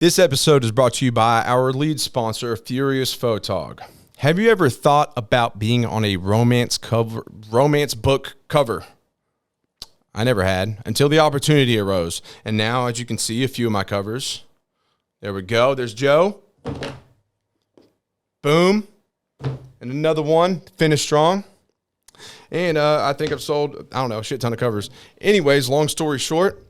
This episode is brought to you by our lead sponsor, Furious Photog. Have you ever thought about being on a romance book cover? I never had until the opportunity arose. And now, as you can see, a few of my covers. There we go. There's Joe. Boom. And another one, finished strong. And I think I've sold, a shit ton of covers. Anyways, long story short,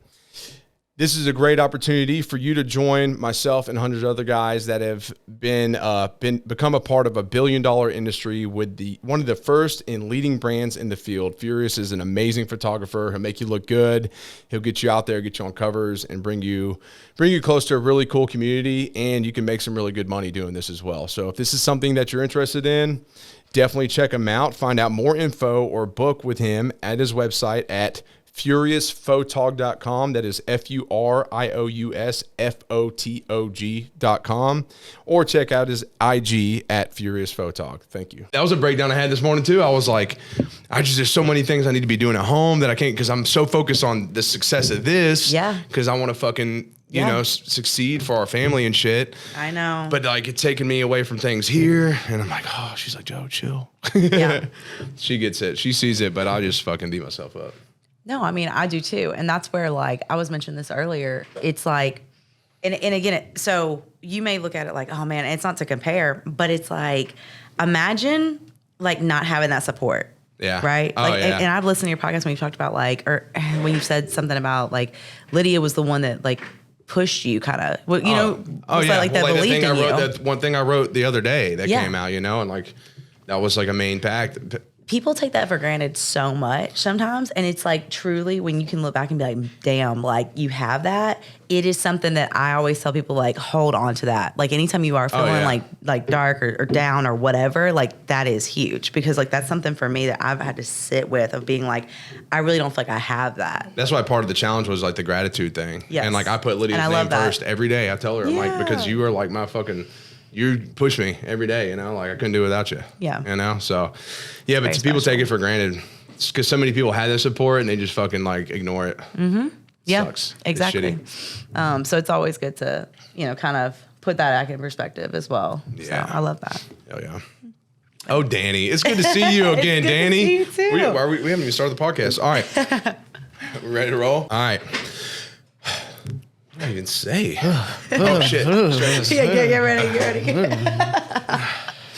this is a great opportunity for you to join myself and hundreds of other guys that have become a part of $1 billion industry with one of the first and leading brands in the field. Furious is an amazing photographer. He'll make you look good. He'll get you out there, get you on covers, and bring you close to a really cool community. And you can make some really good money doing this as well. So if this is something that you're interested in, definitely check him out. Find out more info or book with him at his website at FuriousPhotog.com. That is FuriousPhotog.com. Or check out his IG at Furious Photog. Thank you. That was a breakdown I had this morning too. I was like, there's so many things I need to be doing at home that I can't, because I'm so focused on the success of this. Yeah. Because I want to fucking, succeed for our family and shit. I know. But like, it's taking me away from things here. And I'm like, she's like, Joe, chill. Yeah. She gets it. She sees it, but I just fucking beat myself up. No, I mean, I do too. And that's where, like, I was mentioning this earlier. It's like, and again, so you may look at it like, oh man, it's not to compare, but it's like, imagine like not having that support. Yeah. Right. Oh, like, yeah. And I've listened to your podcast when you talked about like, or when you said something about like Lydia was the one that like pushed you kind of, like that believed in you. That one thing I wrote the other day that came out, and like, that was like a main pact. People take that for granted so much sometimes. And it's like truly when you can look back and be like, damn, like you have that. It is something that I always tell people, like, hold on to that. Like anytime you are feeling like dark or down or whatever, like that is huge, because like that's something for me that I've had to sit with, of being like, I really don't feel like I have that. That's why part of the challenge was like the gratitude thing. Yes. And like I put Lydia's name first every day. I tell her, I'm like, because you are like my fucking... You push me every day, like I couldn't do it without you. Yeah. So, yeah, but people take it for granted. It's because so many people had that support and they just fucking like ignore it. Mm-hmm. Yeah, sucks. Exactly. So it's always good to, kind of put that back in perspective as well. Yeah. So I love that. Oh, yeah. Oh, Danny. It's good to see you again, Danny. To see you too. We haven't even started the podcast. All right. We ready to roll? All right. What did I even say? Oh, shit. Get ready.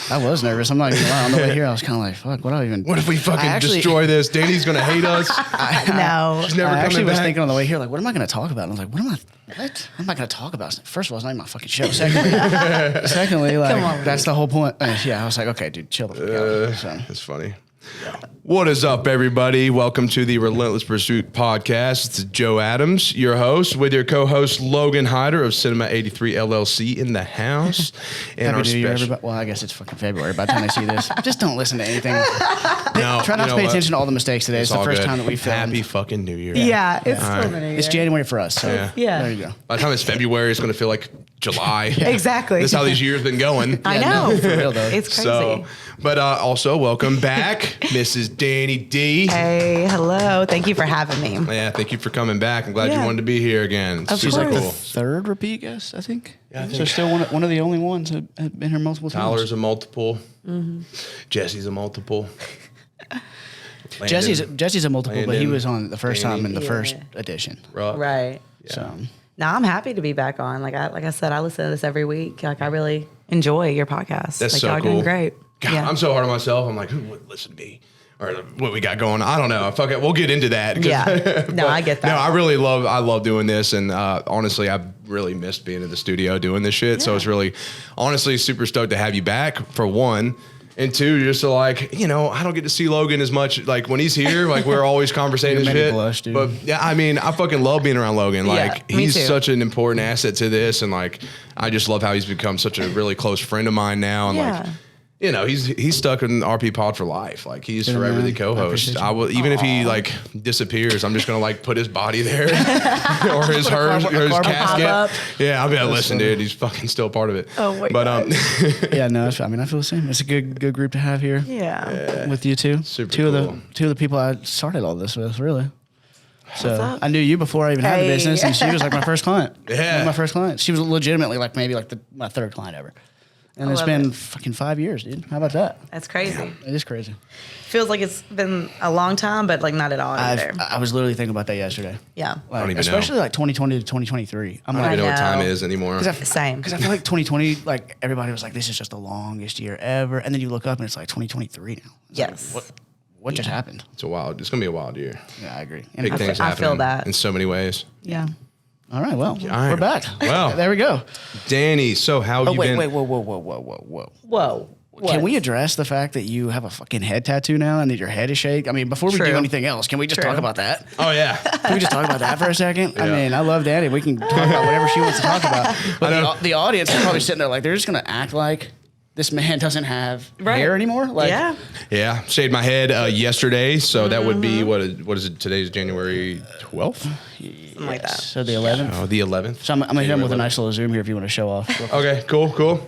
I was nervous. I'm not even lying. On the way here, I was kind of like, fuck, what if we fucking destroy this? Danny's going to hate us. No. She's never I coming back. was thinking on the way here, like, what am I going to talk about? And I was like, what? I'm not going to talk about? First of all, it's not even my fucking show. Secondly, like, that's the whole point. I was like, okay, dude, chill the fuck out. So. It's funny. What is up, everybody? Welcome to the Relentless Pursuit podcast. It's Joe Adams, your host, with your co-host Logan Hyder of Cinema 83 LLC in the house. And Happy New Year, everybody. Well, I guess it's fucking February by the time they see this. Just don't listen to anything. Try not to pay attention to all the mistakes today. It's the first time that we filmed. Happy fucking New Year. Yeah, it's still the New Year. It's January for us. So there you go. By the time it's February, it's going to feel like July. Exactly. That's how these years been going. I know. No, for real though. It's crazy. So, but also, welcome back, Mrs. Dani D. Hey, hello. Thank you for having me. Yeah, thank you for coming back. I'm glad you wanted to be here again. She's like the third repeat guest, I think. Yeah, so still one of the only ones that have been here multiple times. Tyler's a multiple. Mm-hmm. Jesse's a multiple. Jesse's a multiple, but he was on the first time in the first edition. Right. Yeah. So now I'm happy to be back on. Like I said, I listen to this every week. Like I really enjoy your podcast. That's like, so y'all cool. Doing great. God, I'm so hard on myself. I'm like, who would listen to me? Or what we got going. I don't know. Fuck it. We'll get into that. Yeah. No, I get that. No, I love doing this. And honestly, I've really missed being in the studio doing this shit. Yeah. So it's really, honestly, super stoked to have you back, for one. And two, just to like, I don't get to see Logan as much. Like when he's here, like we're always conversating and shit. Blush, dude. But yeah, I mean, I fucking love being around Logan. Like he's such an important asset to this. And like, I just love how he's become such a really close friend of mine now. And like, he's stuck in RP Pod for life. Like he's forever the co-host. I will, even if he like disappears, I'm just gonna like put his body there or his casket. Yeah, I'll be like, listen, dude, he's fucking still part of it. Oh my God. Yeah, no, I mean, I feel the same. It's a good group to have here. Yeah. With you two. Super two cool. of the people I started all this with, really. So I knew you before I even had the business, and she was like my first client. Yeah. My first client. She was legitimately like maybe like my third client ever. And it's been fucking 5 years, dude. How about that? That's crazy. Yeah, it is crazy. Feels like it's been a long time, but like not at all either. I was literally thinking about that yesterday. Yeah. I don't even especially know. like 2020 to 2023. I don't even know what time it is anymore. Same. Because I feel like 2020, like everybody was like, this is just the longest year ever. And then you look up and it's like 2023 now. It's Yes. Like, what just happened? It's going to be a wild year. Yeah, I agree. Big things I happening feel that. in so many ways. Yeah. All right, well, right. we're back. Well. there we go. Danny, so how have you been? Whoa. Can we address the fact that you have a fucking head tattoo now and that your head is shaped? I mean, before we do anything else, can we just talk about that? Oh, yeah. Can we just talk about that for a second? Yeah. I mean, I love Danny. We can talk about whatever she wants to talk about. But the audience is probably sitting there like, they're just going to act like this man doesn't have hair anymore? Like, Yeah. Shaved my head yesterday. So that would be, what is it? Today's January 12th? Something like that. So the 11th? Oh, the 11th. So I'm going to hit him with a nice little zoom here if you want to show off. Okay, cool.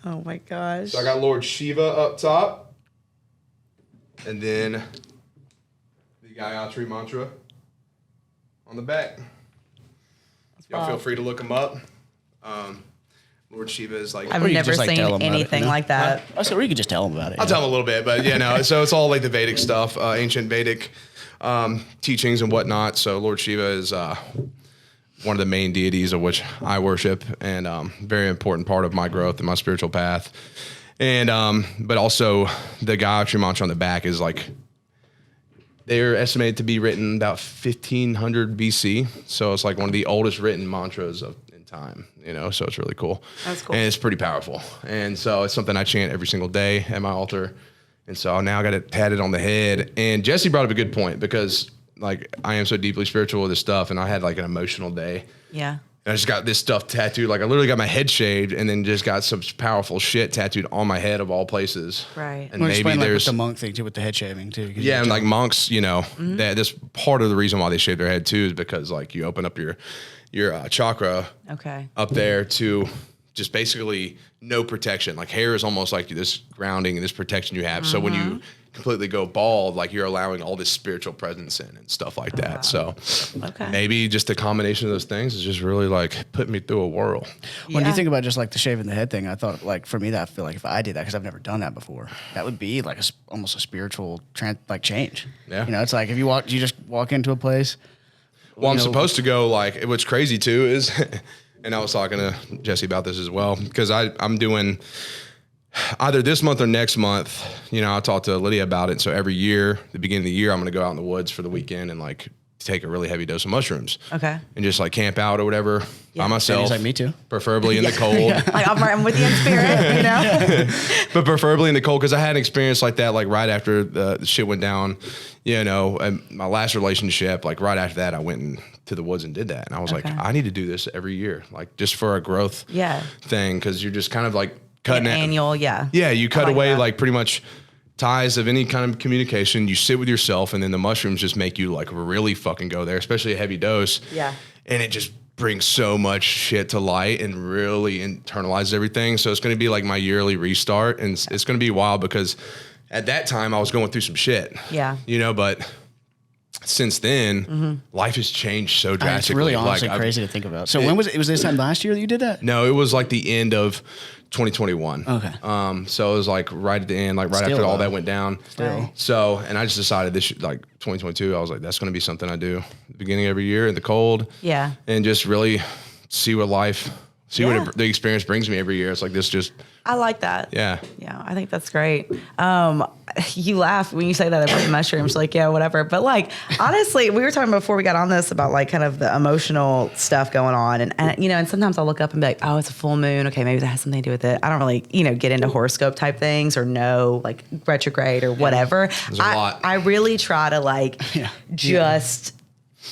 Oh my gosh. So I got Lord Shiva up top. And then the Gayatri mantra on the back. Y'all feel free to look them up. Lord Shiva is like... I've never seen anything like that. I said, or you could just tell him about it. I'll tell him a little bit, but so it's all like the Vedic stuff, ancient Vedic teachings and whatnot. So Lord Shiva is one of the main deities of which I worship, and very important part of my growth and my spiritual path. And but also the Gayatri mantra on the back is like, they're estimated to be written about 1500 BC. So it's like one of the oldest written mantras in time, so it's really cool. That's cool. And it's pretty powerful. And so it's something I chant every single day at my altar. And so now I got it tatted on the head. And Jesse brought up a good point, because like I am so deeply spiritual with this stuff, and I had like an emotional day. Yeah. And I just got this stuff tattooed. Like I literally got my head shaved and then just got some powerful shit tattooed on my head of all places. Right. And Well, maybe explain, like, there's with the monk thing too, with the head shaving too. yeah, and like monks, that this part of the reason why they shave their head too is because like you open up your chakra up there to just basically no protection. Like hair is almost like this grounding and this protection you have. So when you completely go bald, like you're allowing all this spiritual presence in and stuff like that. So maybe just a combination of those things is just really like putting me through a whirl. When you think about just like the shaving the head thing, I thought like for me that I feel like if I did that, because I've never done that before, that would be like almost a spiritual change. Yeah. It's like if you just walk into a place. Well, I'm supposed to go like, what's crazy too is, and I was talking to Jesse about this as well, because I'm doing either this month or next month, I talked to Lydia about it. So every year, the beginning of the year, I'm going to go out in the woods for the weekend and like take a really heavy dose of mushrooms. Okay. And just like camp out or whatever by myself. He's like, me too. Preferably in the cold. Like I'm with you in spirit, But preferably in the cold, because I had an experience like that, like right after the shit went down, and my last relationship, like right after that, I went into the woods and did that. And I was like, I need to do this every year, like just for a growth thing, because you're just kind of like cutting annual, Yeah, you cut away like pretty much ties of any kind of communication. You sit with yourself, and then the mushrooms just make you like really fucking go there, especially a heavy dose. Yeah. And it just brings so much shit to light and really internalizes everything. So it's going to be like my yearly restart, and it's going to be wild, because at that time I was going through some shit. Yeah. But since then, life has changed so drastically. It's really honestly crazy to think about. So when was it? It was this time last year that you did that? No, it was like the end of 2021. Okay. So it was like right at the end, like right after all that went down. Still. So, and I just decided like 2022, I was like, that's going to be something I do at the beginning of every year in the cold. Yeah. And just really see what the experience brings me every year. It's like this just. I like that. Yeah. Yeah, I think that's great. You laugh when you say that about the mushrooms, like, yeah, whatever. But like, honestly, we were talking before we got on this about like kind of the emotional stuff going on. And sometimes I'll look up and be like, oh, it's a full moon. Okay, maybe that has something to do with it. I don't really, get into horoscope type things or know like retrograde or whatever. There's a lot. I really try to just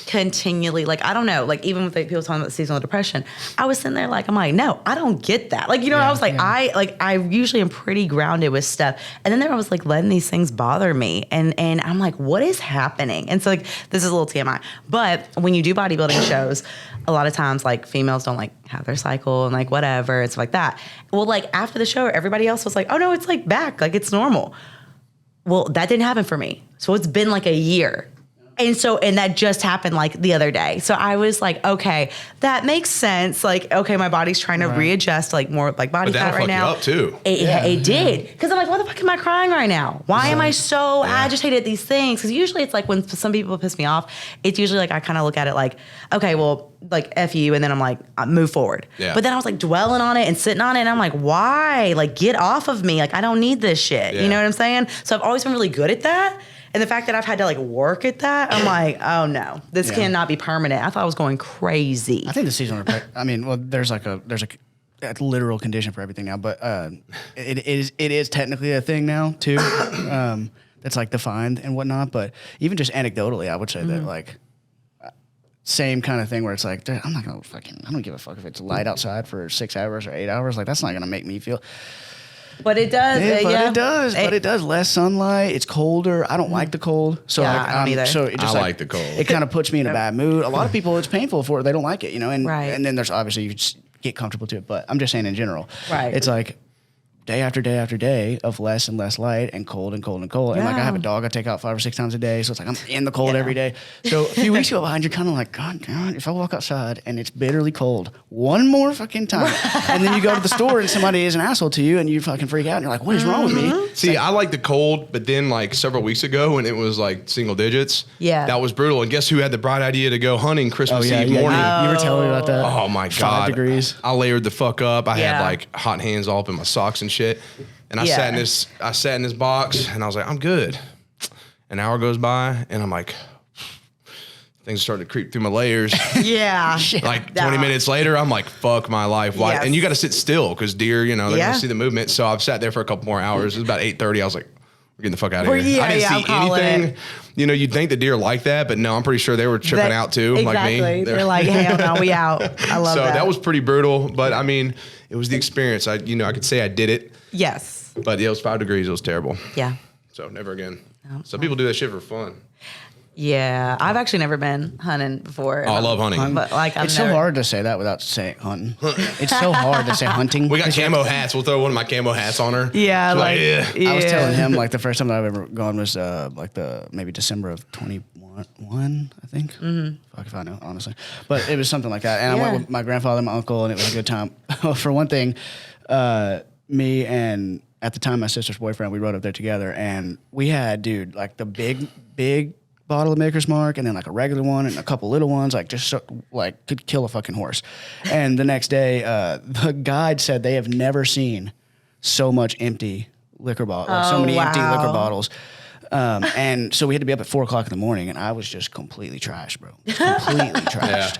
continually, like, I don't know, like even with people talking about seasonal depression, I was sitting there like, I'm like, no, I don't get that. Like, I was like, I usually am pretty grounded with stuff. And then I was like letting these things bother me. And I'm like, what is happening? And so like, this is a little TMI, but when you do bodybuilding shows, a lot of times like females don't like have their cycle and like whatever, and stuff like that. Well, like after the show, everybody else was like, oh no, it's like back, like it's normal. Well, that didn't happen for me. So it's been like a year. And that just happened like the other day. So I was like, okay, that makes sense. Like, okay, my body's trying to readjust like more like body fat right now. But that'll fuck you up too. It did. Because I'm like, why the fuck am I crying right now? Why am I so agitated at these things? Because usually it's like when some people piss me off, it's usually like I kind of look at it like, okay, well, like F you. And then I'm like, I move forward. Yeah. But then I was like dwelling on it and sitting on it. And I'm like, why? Like, get off of me. Like, I don't need this shit. Yeah. You know what I'm saying? So I've always been really good at that. And the fact that I've had to like work at that, I'm like, oh no, this cannot be permanent. I thought I was going crazy. I think the seasonal depression, I mean, well, there's a literal condition for everything now, but it is technically a thing now too. That's like defined and whatnot. But even just anecdotally, I would say that like same kind of thing where it's like, I'm not gonna I don't give a fuck if it's light outside for 6 hours or 8 hours. Like that's not gonna make me feel. But it does. But it does. Less sunlight. It's colder. I don't like the cold. So I don't either. So it just I like the cold. It kind of puts me in a bad mood. A lot of people, it's painful for it. They don't like it, you know. And then there's obviously you just get comfortable to it. But I'm just saying in general. Right. It's like day after day after day of less and less light and cold and cold and cold. Yeah. And like I have a dog I take out 5 or 6 times a day. So it's like I'm in the cold every day. So a few weeks go by and you're kind of like, God damn it, if I walk outside and it's bitterly cold one more fucking time. And then you go to the store and somebody is an asshole to you and you fucking freak out and you're like, what is wrong with me? See, I like the cold, but then like several weeks ago when it was like single digits, that was brutal. And guess who had the bright idea to go hunting Christmas Eve morning? You were telling me about that. Oh my God. 5 degrees. I layered the fuck up. I had like hot hands all up in my socks and shit. And I sat in this box and I was like, I'm good. An hour goes by and I'm like, things started to creep through my layers. Yeah. Like 20 minutes later, I'm like, fuck my life. Why? Yes. And you got to sit still because deer, you know, they're going to see the movement. So I've sat there for a couple more hours. It was about 8:30. I was like, we're getting the fuck out of here. I didn't see anything. You know, you'd think the deer like that, but no, I'm pretty sure they were tripping out too, like me. They're like, hell no, we out. I love that. So that was pretty brutal, but I mean, it was the experience. I could say I did it. Yes. But it was 5 degrees. It was terrible. Yeah. So never again. Some people do that shit for fun. Yeah, I've actually never been hunting before. Oh, I love hunting. But like, it's so hard to say that without saying hunting. It's so hard to say hunting. We got camo hats. We'll throw one of my camo hats on her. Yeah, I was telling him like the first time that I've ever gone was like maybe December of 21, I think. Mm-hmm. Fuck if I know, honestly. But it was something like that. And I went with my grandfather and my uncle, and it was a good time. For one thing, me and at the time my sister's boyfriend, we rode up there together, and we had, dude, like the big bottle of Maker's Mark, and then like a regular one and a couple little ones, like just like could kill a fucking horse. And the next day, the guide said they have never seen so much empty liquor bottles, so many empty liquor bottles. And so we had to be up at 4:00 in the morning, and I was just completely trashed, bro. Completely trashed.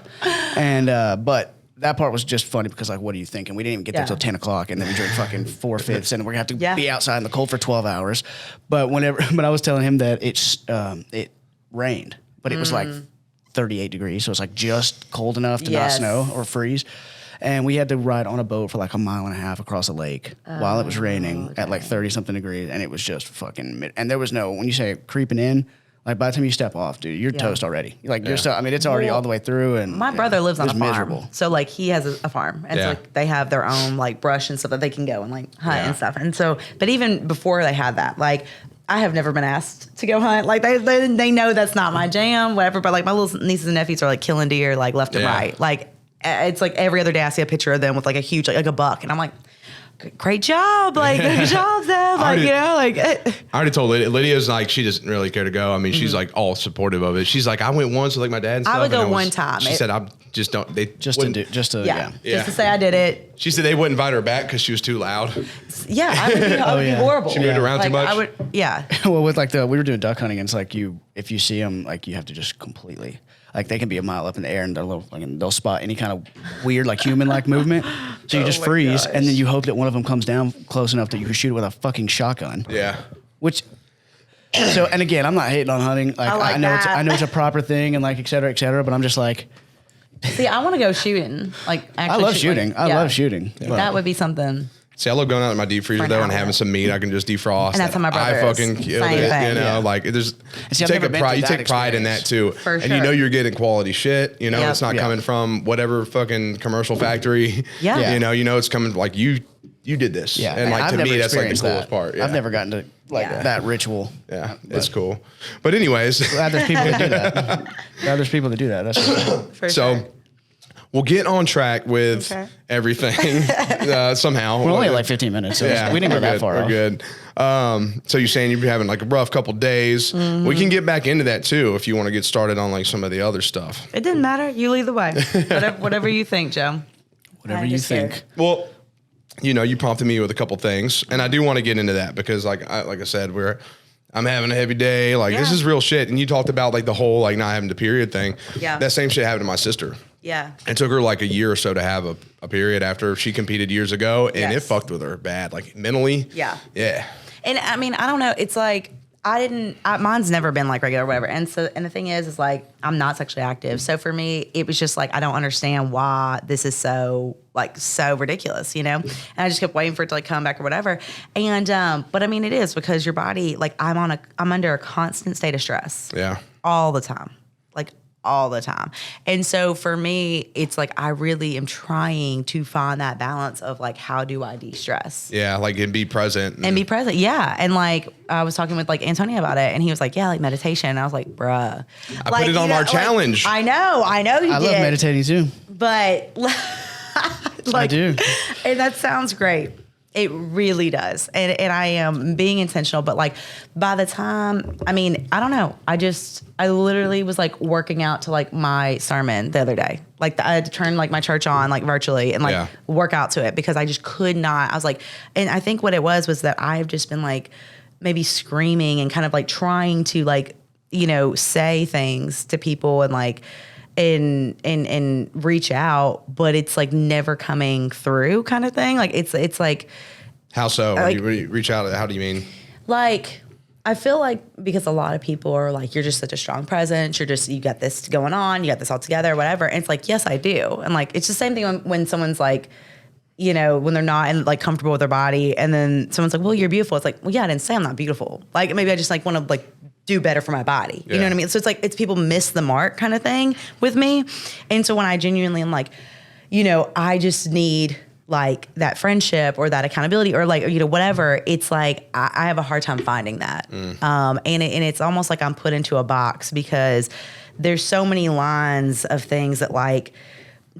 And but that part was just funny because, like, what are you thinking? We didn't even get there till 10 o'clock, and then we drink fucking 4/5, and we're gonna have to be outside in the cold for 12 hours. But I was telling him that it rained, but it was like 38 degrees, so it's like just cold enough to not snow or freeze. And we had to ride on a boat for like a mile and a half across a lake while it was raining at like 30 something degrees, and it was just fucking. And there was no, when you say creeping in, like by the time you step off, dude, you're toast already. Like you're still, I mean, it's already all the way through. And my brother lives on a farm, miserable. So like he has a farm, and so like they have their own like brush and stuff that they can go and like hunt and stuff. And so, but even before they had that, like I have never been asked to go hunt. Like they know that's not my jam, whatever. But like my little nieces and nephews are like killing deer like left and right. Like it's like every other day I see a picture of them with like a huge like a buck, and I'm like, great job, like good job, Zeb. Like you know, like I already told Lydia's like she doesn't really care to go. I mean, she's like all supportive of it. She's like, I went once with like my dad and stuff. I would go one time. She said, I just don't. They just to say I did it. She said they wouldn't invite her back because she was too loud. Yeah, I would be horrible. She moved around too much. I would, Well, with like we were doing duck hunting, and it's like if you see them, like you have to just completely. Like they can be a mile up in the air and they'll spot any kind of weird like human-like movement. So you just freeze and then you hope that one of them comes down close enough that you can shoot it with a fucking shotgun. Yeah. And again, I'm not hating on hunting. Like I know it's a proper thing and like et cetera, but I'm just like. See, I want to go shooting. Like actually, I love shooting. I love shooting. That would be something. See, I love going out in my deep freezer though and having some meat I can just defrost. And that's how my brother I fucking killed it. You know, like there's you take pride in that too. For sure. And you know you're getting quality shit. You know, it's not coming from whatever fucking commercial factory. Yeah. You know it's coming like you you did this. Yeah, And like I've to never me, that's like the experienced coolest that. part. Yeah. I've never gotten to like that ritual. Yeah, it's cool. But anyways, Glad there's people that do that. Glad there's people that do that. That's For so sure. we'll get on track with everything somehow. we're only at like 15 minutes, so we didn't go that far. We're off. good. So you're saying you're having like a rough couple days. We can get back into that too if you want to get started on like some of the other stuff. It didn't matter. You lead the way. Whatever you think, Joe. Whatever you think. Well, you know, you prompted me with a couple things, and I do want to get into that because, like I said, I'm having a heavy day. Like this is real shit. And you talked about like the whole like not having the period thing. Yeah. That same shit happened to my sister. Yeah. It took her like a year or so to have a period after she competed years ago, and it Yes. fucked with her bad, like mentally. Yeah. Yeah. And I mean, I don't know. It's like mine's never been like regular or whatever. And the thing is like I'm not sexually active. So for me, it was just like I don't understand why this is so ridiculous, you know? And I just kept waiting for it to like come back or whatever. And but I mean, it is because your body, like I'm under a constant state of stress. Yeah. All the time. Like all the time. And so for me, it's like I really am trying to find that balance of like how do I de-stress? Yeah, like and be present. And be present. Yeah. And like I was talking with like Antonio about it and he was like, yeah, like meditation. And I was like, bruh. I put it on our challenge. I know you did. I love meditating too. But like, I do. And that sounds great. It really does. And I am being intentional, but like by the time, I mean, I don't know. I literally was like working out to like my sermon the other day. Like I had to turn like my church on like virtually and like work out to it because I just could not. I was like, and I think what it was that I've just been like maybe screaming and kind of like trying to like, you know, say things to people and like, and reach out, but it's like never coming through kind of thing. Like it's like How so? like, When you reach out, how do you mean? Like I feel like because a lot of people are like, you're just such a strong presence. You got this going on. You got this all together, whatever. And it's like, yes, I do. And like, it's the same thing when someone's like, you know, when they're not like comfortable with their body and then someone's like, well, you're beautiful. It's like, well, yeah, I didn't say I'm not beautiful. Like maybe I just like want to like do better for my body. You know what I mean? So it's like, it's people miss the mark kind of thing with me. And so when I genuinely am like, you know, I just need like that friendship or that accountability or like, you know, whatever, it's like, I have a hard time finding that. And it's almost like I'm put into a box because there's so many lines of things that like,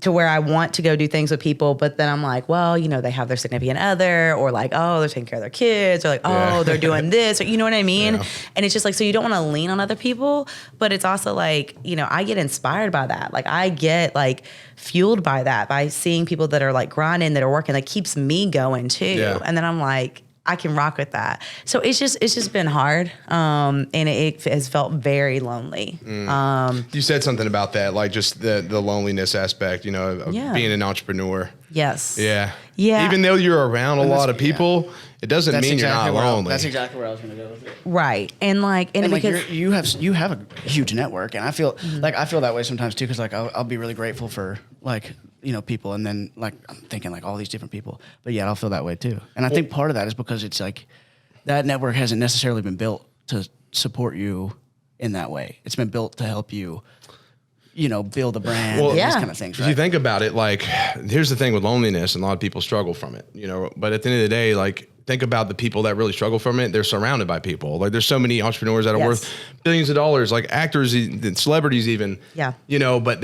to where I want to go do things with people, but then I'm like, well, you know, they have their significant other or like, oh, they're taking care of their kids or like, oh, they're doing this or you know what I mean? Yeah. And it's just like, so you don't want to lean on other people, but it's also like, you know, I get inspired by that. Like I get like fueled by that, by seeing people that are like grinding, that are working, that keeps me going too. Yeah. And then I'm like, I can rock with that. So it's just been hard. And it has felt very lonely. You said something about that, like just the loneliness aspect, you know, of being an entrepreneur. Yes. Yeah. Yeah. Even though you're around a lot of people, it doesn't mean you're not lonely. That's exactly where I was going to go with it. Right. And like, and because like you have a huge network, and I feel like I feel that way sometimes too, because like I'll be really grateful for like, you know, people, and then like I'm thinking like all these different people, but yeah, I'll feel that way too. And I think part of that is because it's like that network hasn't necessarily been built to support you in that way. It's been built to help you, you know, build a brand and these kind of things. Right? If you think about it, like here's the thing with loneliness, and a lot of people struggle from it, you know, but at the end of the day, like think about the people that really struggle from it. They're surrounded by people. Like there's so many entrepreneurs that are worth billions of dollars, like actors and celebrities even, you know, but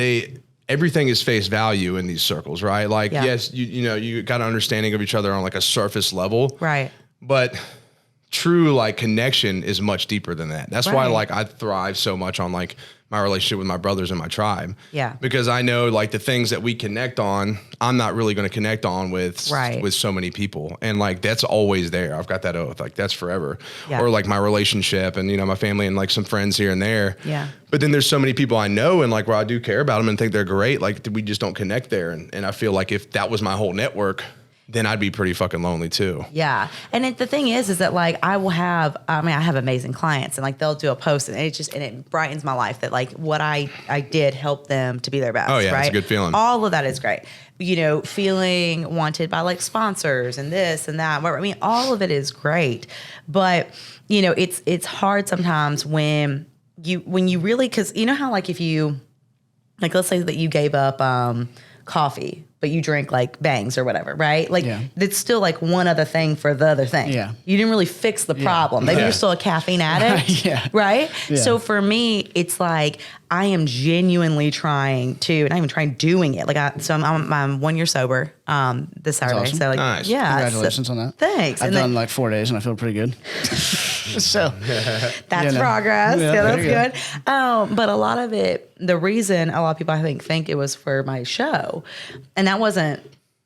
everything is face value in these circles, right? Like, yes, you know, you got an understanding of each other on like a surface level. Right. But true like connection is much deeper than that. That's why like I thrive so much on like my relationship with my brothers and my tribe. Yeah. Because I know like the things that we connect on, I'm not really going to connect on with so many people. And like, that's always there. I've got that oath. Like that's forever. Yeah. Or like my relationship and, you know, my family and like some friends here and there. Yeah. But then there's so many people I know and like where I do care about them and think they're great. Like we just don't connect there. And I feel like if that was my whole network, then I'd be pretty fucking lonely too. Yeah. And the thing is that like I have amazing clients and like they'll do a post and it brightens my life that like what I did help them to be their best. Oh yeah, right? It's a good feeling. All of that is great. You know, feeling wanted by like sponsors and this and that. I mean, all of it is great. But, you know, it's hard sometimes when you really, cause you know how like if you, like let's say that you gave up coffee but you drink like Bangs or whatever, right? Like Yeah. it's still like one other thing for the other thing. Yeah. You didn't really fix the problem. Maybe you're still a caffeine addict, Yeah. right? Yeah. So for me, it's like I am genuinely trying to, not even trying, doing it. Like I'm 1 year sober this Saturday. awesome. So like, Nice. yeah. Congratulations on that. Thanks. I've And done like 4 days and I feel pretty good. So that's progress. Yeah, Yeah, there that's you good. But a lot of it, the reason a lot of people I think it was for my show, and that wasn't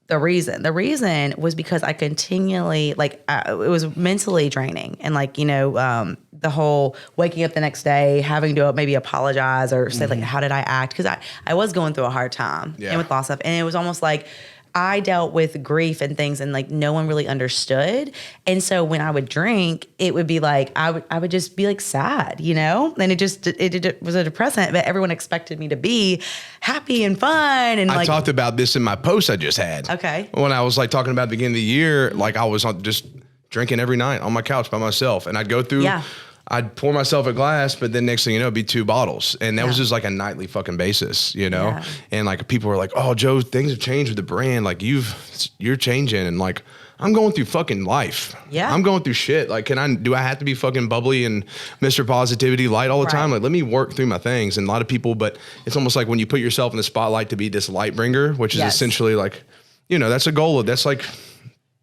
the reason. The reason was because I continually it was mentally draining, and the whole waking up the next day having to maybe apologize or say like, how did I act? Because I was going through a hard time and with loss stuff, and it was almost like I dealt with grief and things, and like no one really understood. And so when I would drink, it would be like I would just be like sad, and it was a depressant, but everyone expected me to be happy and fun. And I talked about this in my post I just had. Okay. When I was like talking about the beginning of the year, like I was just drinking every night on my couch by myself, and I'd go through. Yeah. I'd pour myself a glass, but then next thing you know, it'd be 2 bottles. And that was just like a nightly fucking basis, Yeah. And like people were like, oh, Joe, things have changed with the brand. Like you're changing. And like, I'm going through fucking life. Yeah. I'm going through shit. Like, do I have to be fucking bubbly and Mr. Positivity light all the time? Like, let me work through my things. And a lot of people, but it's almost like when you put yourself in the spotlight to be this light bringer, which is essentially like, that's a goal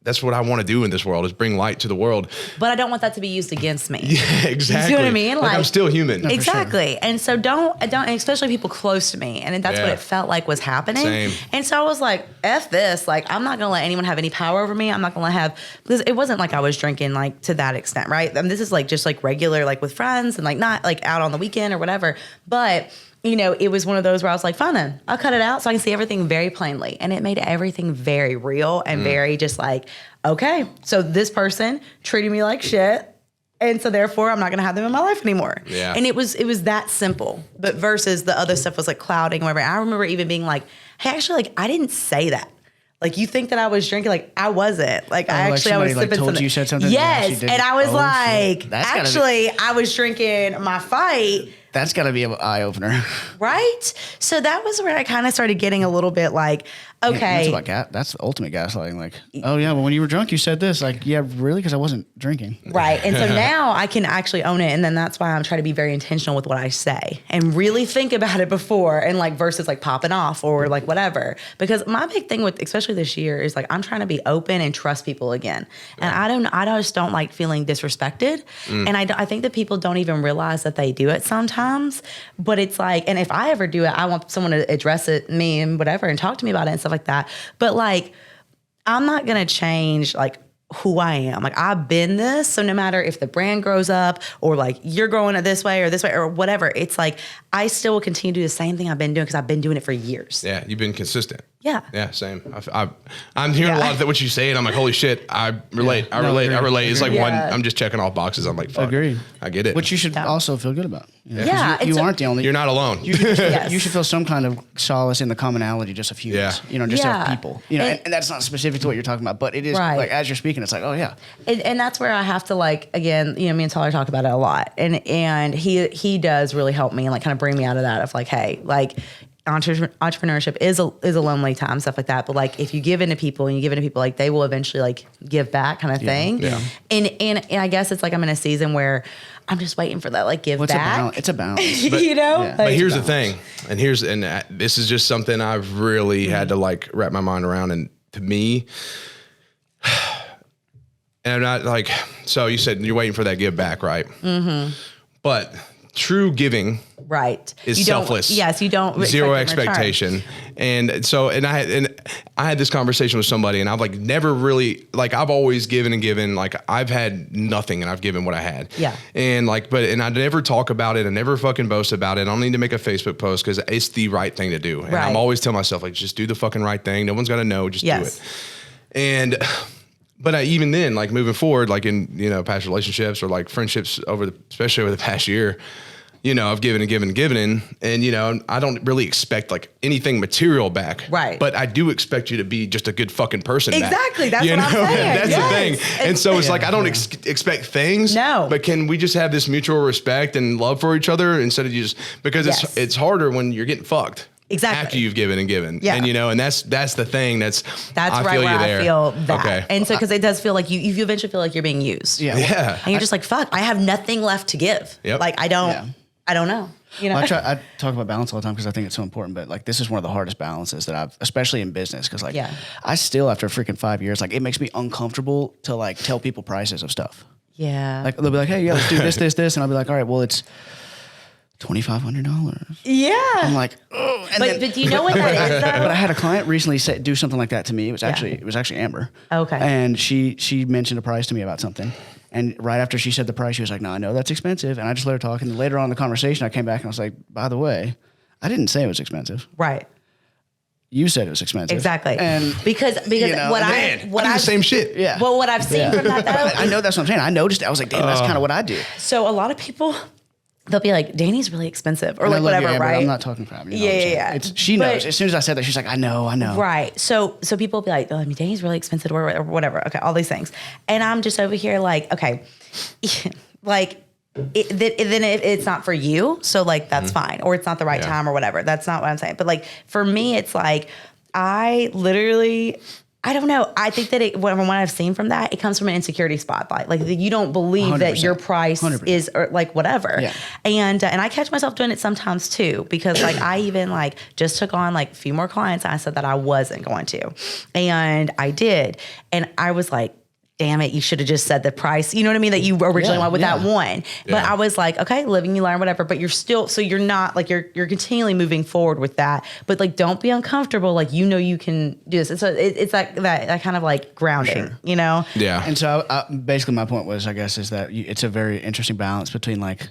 that's what I want to do in this world, is bring light to the world. But I don't want that to be used against me. Yeah, exactly. You see what I mean? Like I'm still human. Exactly. And so don't, and especially people close to me. And that's what it felt like was happening. Same. And so I was like, F this. Like, I'm not going to let anyone have any power over me. I'm not going to because it wasn't like I was drinking like to that extent, right? I mean, this is like just like regular, like with friends and like not like out on the weekend or whatever. But it was one of those where I was like, fine then, I'll cut it out so I can see everything very plainly. And it made everything very real and very just like, okay, so this person treated me like shit. And so therefore I'm not going to have them in my life anymore. Yeah. And it was that simple, but versus the other stuff was like clouding or whatever. I remember even being like, hey, actually, like I didn't say that. Like, you think that I was drinking? Like, I wasn't. Like, I was sipping told something. You said something. Yes, and I was like, actually, I was drinking my fight. That's got to be an eye opener, right? So that was where I kind of started getting a little bit like, okay, that's the ultimate gaslighting. Like, oh yeah, well when you were drunk, you said this. Like, yeah, really? Because I wasn't drinking. Right. And so now I can actually own it, and then that's why I'm trying to be very intentional with what I say and really think about it before, and like versus like popping off or like whatever. Because my big thing with especially this year is like I'm trying to be open and trust people again, and I just don't like feeling disrespected, and I think that people don't even realize that they do it sometimes. But it's like, and if I ever do it, I want someone to address it, me and whatever, and talk to me about it and stuff like that. But like, I'm not going to change like who I am. Like, I've been this. So no matter if the brand grows up or like you're growing it this way or whatever, it's like, I still will continue to do the same thing I've been doing because I've been doing it for years. Yeah. You've been consistent. Yeah. Yeah, same. I'm hearing a lot of that, what you say, and I'm like, holy shit, I relate. I relate. It's like one, I'm just checking off boxes. I'm like, fuck. Agreed. I get it. Which you should also feel good about. Yeah. You aren't the only. You're not alone. You should feel some kind of solace in the commonality just of humans. Just of people. And that's not specific to what you're talking about, but it is like as you're speaking, it's like, oh yeah. And that's where I have to like, again, me and Tyler talk about it a lot. And he does really help me and like kind of bring me out of that of like, hey, like entrepreneurship is a lonely time, stuff like that. But like, if you give into people and you give into people, like they will eventually like give back kind of thing. Yeah. And I guess it's like I'm in a season where I'm just waiting for that like give back. It's a balance. But, but here's the thing, and this is just something I've really had to like wrap my mind around. And to me, and I'm not like, so you said you're waiting for that give back, right? Mm-hmm. But true giving, right, is selfless. Yes, you don't zero expectation, and so I had this conversation with somebody, and I've like never really like I've always given and given. Like I've had nothing, and I've given what I had. Yeah, and like, and I never talk about it. I never fucking boast about it. I don't need to make a Facebook post because it's the right thing to do. And I'm always telling myself like, just do the fucking right thing. No one's got to know. Just do it. And. But even then, like moving forward, like in, past relationships or like friendships especially over the past year, I've given and given and given and, I don't really expect like anything material back. Right. But I do expect you to be just a good fucking person Exactly. back. That's what I'm saying. That's the thing. And so it's like, I don't expect things. No. But can we just have this mutual respect and love for each other instead of because it's harder when you're getting fucked. Exactly. After you've given and given. Yeah. And, and that's the thing That's I right feel where you I there. feel that. Okay. And so, because it does feel like you eventually feel like you're being used. Yeah. Yeah. And you're just like, fuck, I have nothing left to give. Yep. Like, I don't know. Well, I talk about balance all the time because I think it's so important, but like this is one of the hardest balances that I've, especially in business, because like I still, after freaking 5 years, like it makes me uncomfortable to like tell people prices of stuff. Yeah. Like they'll be like, hey, yeah, let's do this, and I'll be like, all right, well, it's $2,500. Yeah. I'm like, oh. But do you know what that is though? But I had a client recently do something like that to me. It was actually Amber. Okay. And she mentioned a price to me about something. And right after she said the price, she was like, no, I know that's expensive. And I just let her talk. And later on in the conversation, I came back and I was like, by the way, I didn't say it was expensive. Right. You said it was expensive. Exactly. And because I do the same shit. Yeah. Well, what I've seen from that though. I know that's what I'm saying. I noticed it. I was like, damn, that's kind of what I do. So a lot of people, they'll be like, Danny's really expensive or And I like love you, whatever, Amber, right? I'm not talking crap. You know Yeah, what I'm saying? yeah. She knows. But- As soon as I said that, she's like, I know. Right. So people will be like, oh, I mean, Danny's really expensive or whatever. Okay. All these things. And I'm just over here like, okay, like then it's not for you. So like, that's fine. Or it's not the right time or whatever. That's not what I'm saying. But like, for me, it's like, I don't know. I think that from what I've seen from that, it comes from an insecurity spotlight. Like you don't believe 100%. that your price 100%. is or like whatever. Yeah. And I catch myself doing it sometimes too, because like I even like just took on like a few more clients. I said that I wasn't going to, and I did. And I was like, damn it, you should have just said the price. You know what I mean? That you originally wanted with that one. But I was like, okay, living, you learn, whatever. But you're still, so you're not like, you're continually moving forward with that. But like, don't be uncomfortable. Like, you can do this. And so it's like that kind of like grounding, you know? Yeah. And so basically my point was, I guess, is that it's a very interesting balance between like,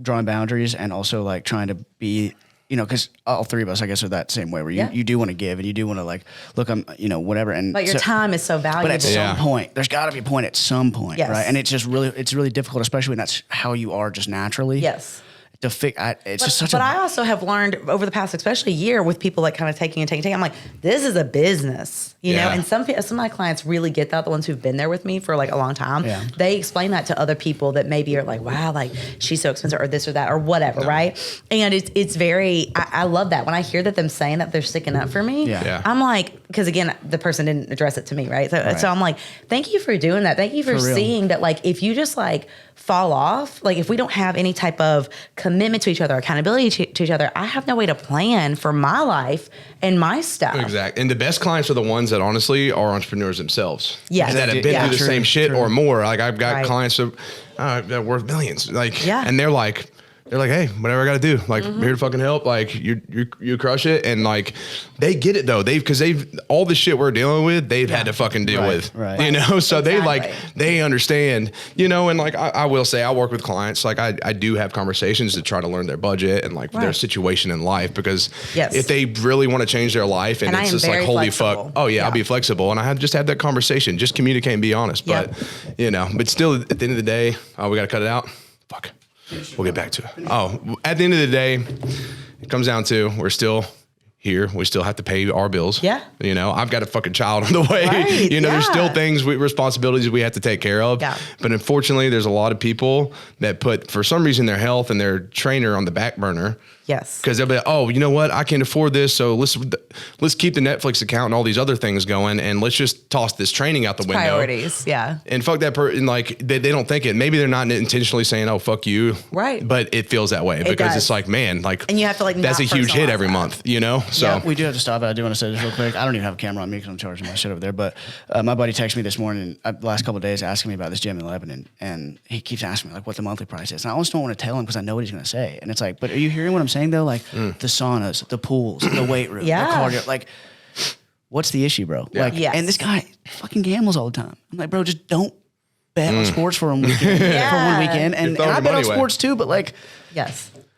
drawing boundaries and also like trying to be, because all three of us, I guess, are that same way where you do want to give and you do want to like, look, I'm, whatever. And But your time is so valuable. But at some point, there's got to be a point at some point, Yes. right? And it's really difficult, especially when that's how you are just naturally. Yes. But I also have learned over the past, especially year, with people like kind of taking. I'm like, this is a business, you know. And some of my clients really get that. The ones who've been there with me for like a long time, they explain that to other people that maybe are like, wow, like she's so expensive, or this or that, or whatever, right? And it's very. I love that when I hear that them saying that they're sticking up for me. Yeah. I'm like, because again, the person didn't address it to me, right? So I'm like, thank you for doing that. Thank you for seeing that. Like, if you just like fall off, like if we don't have any type of commitment to each other, accountability to each other, I have no way to plan for my life and my stuff. Exactly. And the best clients are the ones that honestly are entrepreneurs themselves. Yes. That have been through the same shit or more. Like I've got clients that are worth millions. Like, and they're like, hey, whatever I got to do, like, I'm here to fucking help. Like, you crush it, and like, they get it though. Because they've all the shit we're dealing with, they've had to fucking deal with, you know. So they understand, and like I will say, I work with clients. Like I do have conversations to try to learn their budget and like their situation in life, because if they really want to change their life, and it's just like, holy fuck, I'll be flexible, and I have just had that conversation, just communicate and be honest. But but still, at the end of the day, we got to cut it out. Fuck. We'll get back to it. At the end of the day, it comes down to we're still here. We still have to pay our bills. Yeah. I've got a fucking child on the way. Right. There's still responsibilities we have to take care of. Yeah. But unfortunately, there's a lot of people that put, for some reason, their health and their trainer on the back burner. Yes. Because they'll be like, oh, you know what? I can't afford this. So let's keep the Netflix account and all these other things going, and let's just toss this training out the window. Priorities. Yeah. And fuck that person. Like they don't think it. Maybe they're not intentionally saying, oh, fuck you. Right. But it feels that way because it's like, man, like, and you have to like, that's a huge hit every month, So we do have to stop it. I do want to say this real quick. I don't even have a camera on me because I'm charging my shit over there. But my buddy texted me this morning, the last couple of days, asking me about this gym in Lebanon, and he keeps asking me like what the monthly price is. And I almost don't want to tell him because I know what he's going to say. And it's like, but are you hearing what I'm saying though? Like the saunas, the pools, the weight room, the cardio, like. What's the issue, bro? Yeah. Like, and this guy fucking gambles all the time. I'm like, bro, just don't bet on sports for one weekend. For one weekend. And I bet on sports too, but like,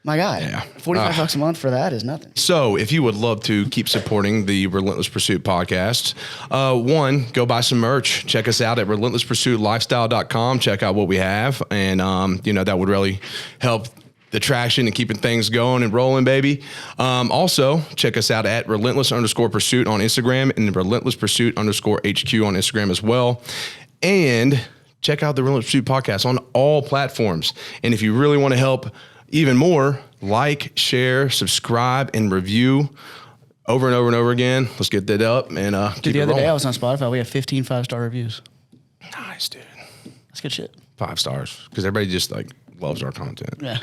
my guy, $45 a month for that is nothing. So if you would love to keep supporting the Relentless Pursuit podcast, one, go buy some merch. Check us out at relentlesspursuitlifestyle.com. Check out what we have. And, that would really help the traction and keeping things going and rolling, baby. Also, check us out at Relentless_Pursuit on Instagram and Relentless_Pursuit_HQ on Instagram as well. And check out the Relentless Pursuit podcast on all platforms. And if you really want to help even more, like, share, subscribe, and review over and over and over again. Let's get that up and Dude, the other day I was on Spotify. We have 15 5-star reviews. Nice, dude. That's good shit. 5 stars because everybody just like loves our content. Yeah.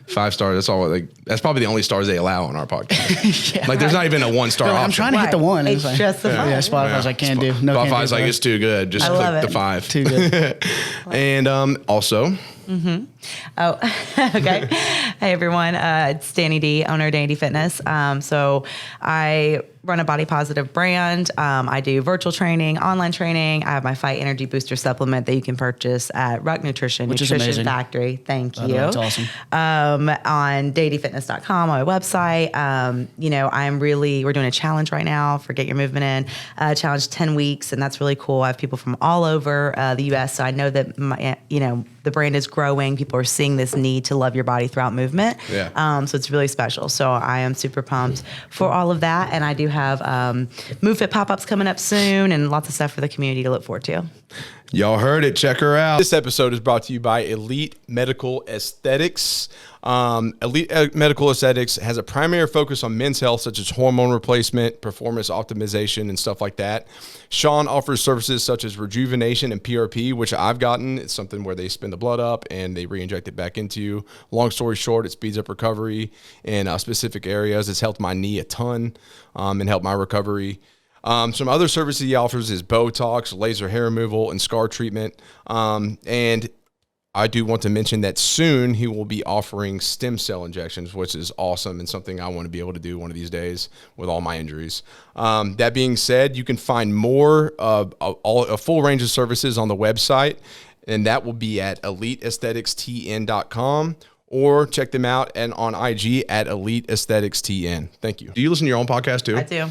5 stars. That's all. Like that's probably the only stars they allow on our podcast. Yeah. Like there's not even a 1-star option. I'm trying to hit the one. It's like, just the five. Yeah, Spotify's like, can't do. No, Spotify's like, it's too good. Just I click love the it. 5. too good. And also, Oh, okay. Hey, everyone. It's Dani D, owner of Dani D Fitness. So I run a body positive brand. I do virtual training, online training. I have my Fight Energy Booster supplement that you can purchase at Ruck Nutrition, Which is Nutrition amazing. Factory. Thank you. That's awesome. On daydfitness.com, my website. We're doing a challenge right now for Get Your Movement In, challenge 10 weeks. And that's really cool. I have people from all over the U.S. So I know that, the brand is growing. People are seeing this need to love your body throughout movement. Yeah. So it's really special. So I am super pumped for all of that. And I do have MoveFit pop-ups coming up soon and lots of stuff for the community to look forward to. y'all heard it. Check her out. This episode is brought to you by Elite Medical Aesthetics. Elite Medical Aesthetics has a primary focus on men's health, such as hormone replacement, performance optimization, and stuff like that. Sean offers services such as rejuvenation and PRP, which I've gotten. It's something where they spin the blood up and they re-inject it back into you. Long story short, it speeds up recovery in specific areas. It's helped my knee a ton and helped my recovery. Some other services he offers is Botox, laser hair removal, and scar treatment. And I do want to mention that soon he will be offering stem cell injections, which is awesome and something I want to be able to do one of these days with all my injuries. That being said, you can find more of a full range of services on the website, and that will be at eliteaestheticstn.com. Or check them out and on IG at eliteaestheticstn. Thank you. Do you listen to your own podcast too? I do.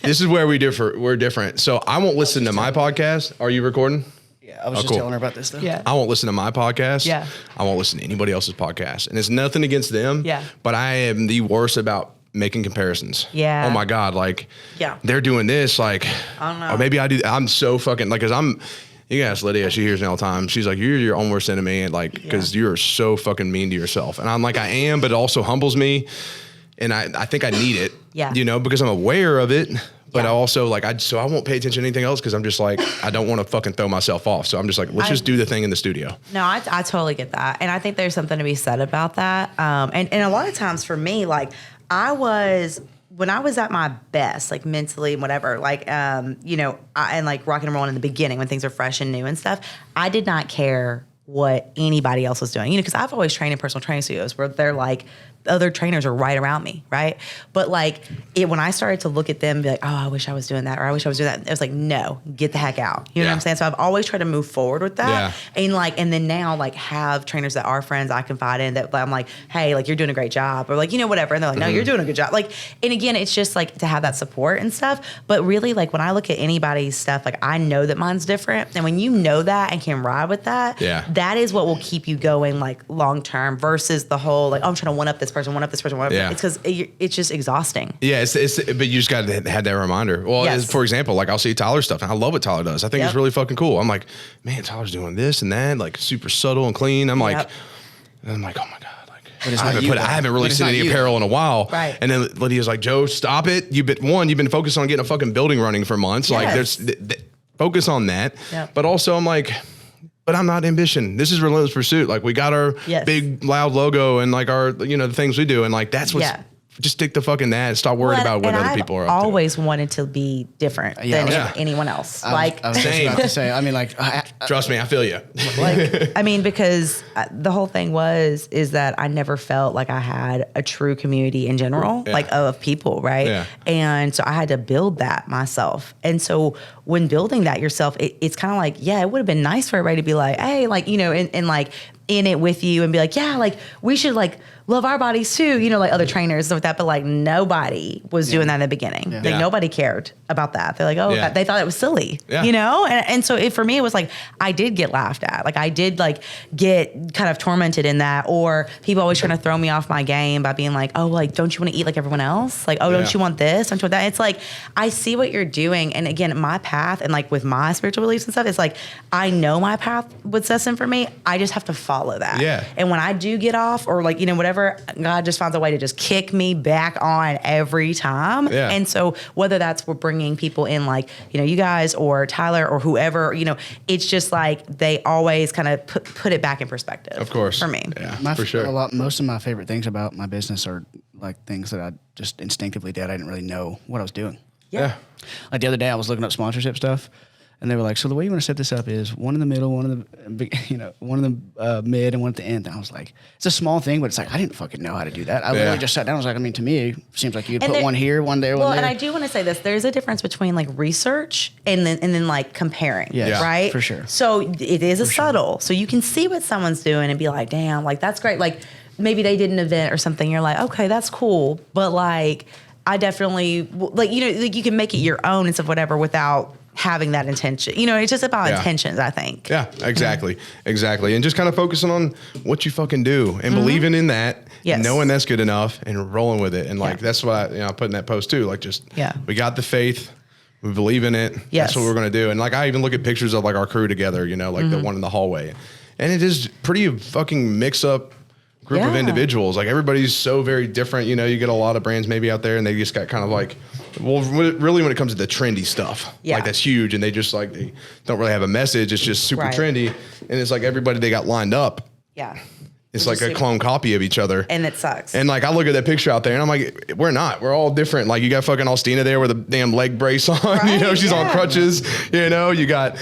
This is where we differ. We're different. So I won't listen to my podcast. Are you recording? Yeah, I was just cool. telling her about this stuff. Yeah. I won't listen to my podcast. Yeah. I won't listen to anybody else's podcast. And it's nothing against them. Yeah. But I am the worst about making comparisons. Yeah. Oh my God. Like, Yeah. they're doing this. Like, I don't know. or maybe I do. I'm so fucking, like, cause you can ask Lydia, she hears me all the time. She's like, you're your own worst enemy. And like, cause you're so fucking mean to yourself. And I'm like, I am, but it also humbles me. And I think I need it, Yeah. Because I'm aware of it. But Yeah. I also I won't pay attention to anything else because I'm just like, I don't want to fucking throw myself off. So I'm just like, let's just do the thing in the studio. No, I totally get that. And I think there's something to be said about that. And a lot of times for me, like when I was at my best, like mentally and whatever, and like rock and roll in the beginning when things are fresh and new and stuff, I did not care what anybody else was doing, because I've always trained in personal training studios where they're like, other trainers are right around me, right? But when I started to look at them and be like, oh, I wish I was doing that, or I wish I was doing that, it was like, no, get the heck out. You know what I'm saying? So I've always tried to move forward with that. Yeah. And then now have trainers that are friends I confide in that I'm like, hey, you're doing a great job, or whatever. And they're like, no, you're doing a good job. And again, it's just to have that support and stuff. But really, when I look at anybody's stuff, I know that mine's different. And when you know that and can ride with that, that is what will keep you going long term versus the whole oh, I'm trying to one up this person. It's because it's just exhausting. Yeah, but you just got to have that reminder. Well, for example, I'll see Tyler's stuff, and I love what Tyler does. I think it's really fucking cool. I'm like, man, Tyler's doing this and that, super subtle and clean. I'm like, oh my God. I haven't really seen any apparel in a while. Right. And then Lydia's like, Joe, stop it. You've been focused on getting a fucking building running for months. Yes. There's focus on that. Yep. But also I'm like, but I'm not ambition. This is relentless pursuit. We got our big loud logo and our, the things we do. And that's what's, just stick the fucking that and stop worrying about what other people are up to. I've always wanted to be different than anyone else. I was just about to say, trust me, I feel you. Because the whole thing is that I never felt like I had a true community in general, of people, right? Yeah. And so I had to build that myself. And so when building that yourself, it's kind of it would have been nice for everybody to be like, hey, in it with you and be like, yeah, we should love our bodies too, you know, like other trainers and stuff like that. But like nobody was doing that in the beginning. Yeah. Like nobody cared about that. They're like, oh, Yeah. they thought it was silly, Yeah. you know? And so for me, it was like, I did get laughed at. Like I did like get kind of tormented in that, or people always trying to throw me off my game by being like, oh, like, don't you want to eat like everyone else? Like, oh, Yeah. don't you want this? Don't you want that? It's like, I see what you're doing. And again, my path and like with my spiritual beliefs and stuff, it's like, I know my path, what's destined for me. I just have to follow that. Yeah. And when I do get off or like, you know, whatever, God just finds a way to just kick me back on every time. Yeah. And so whether that's we're bringing people in like, you know, you guys or Tyler or whoever, you know, it's just like they always kind of put it back in perspective. Of course. For me. Yeah, for sure. Most of my favorite things about my business are like things that I just instinctively did. I didn't really know what I was doing. Yeah. Like the other day, I was looking up sponsorship stuff, and they were like, "So the way you want to set this up is one in the middle, one in the, you know, one in the mid, and one at the end." And I was like, "It's a small thing, but it's like I didn't fucking know how to do that." I literally just sat down. I was like, "I mean, to me, it seems like you could put one here, one there, one there." Well, and I do want to say this: there's a difference between like research and then like comparing, Yeah, right? for sure. So it is a subtle, so you can see what someone's doing and be like, "Damn, like that's great." Like maybe they did an event or something. You're like, "Okay, that's cool," but like I definitely like, you know, like you can make it your own and stuff, whatever, without having that intention. You know, it's just about intentions, I think. Yeah, exactly. Exactly. And just kind of focusing on what you fucking do and believing in that, Yes. knowing that's good enough and rolling with it. And like, that's why I put in that post too. Like just, we got the faith. We believe in it. Yes. That's what we're going to do. And like, I even look at pictures of like our crew together, you know, like the one in the hallway, and it is pretty fucking mix up group of individuals. Like everybody's so very different. You know, you get a lot of brands maybe out there and they just got kind of like, well, really when it comes to the trendy stuff, like that's huge. And they just like, they don't really have a message. It's just super trendy. And it's like everybody they got lined up. Yeah. It's like a clone copy of each other. And it sucks. And like, I look at that picture out there and I'm like, we're not, we're all different. Like you got fucking Alstina there with a damn leg brace on, you know, she's on crutches, you know, you got,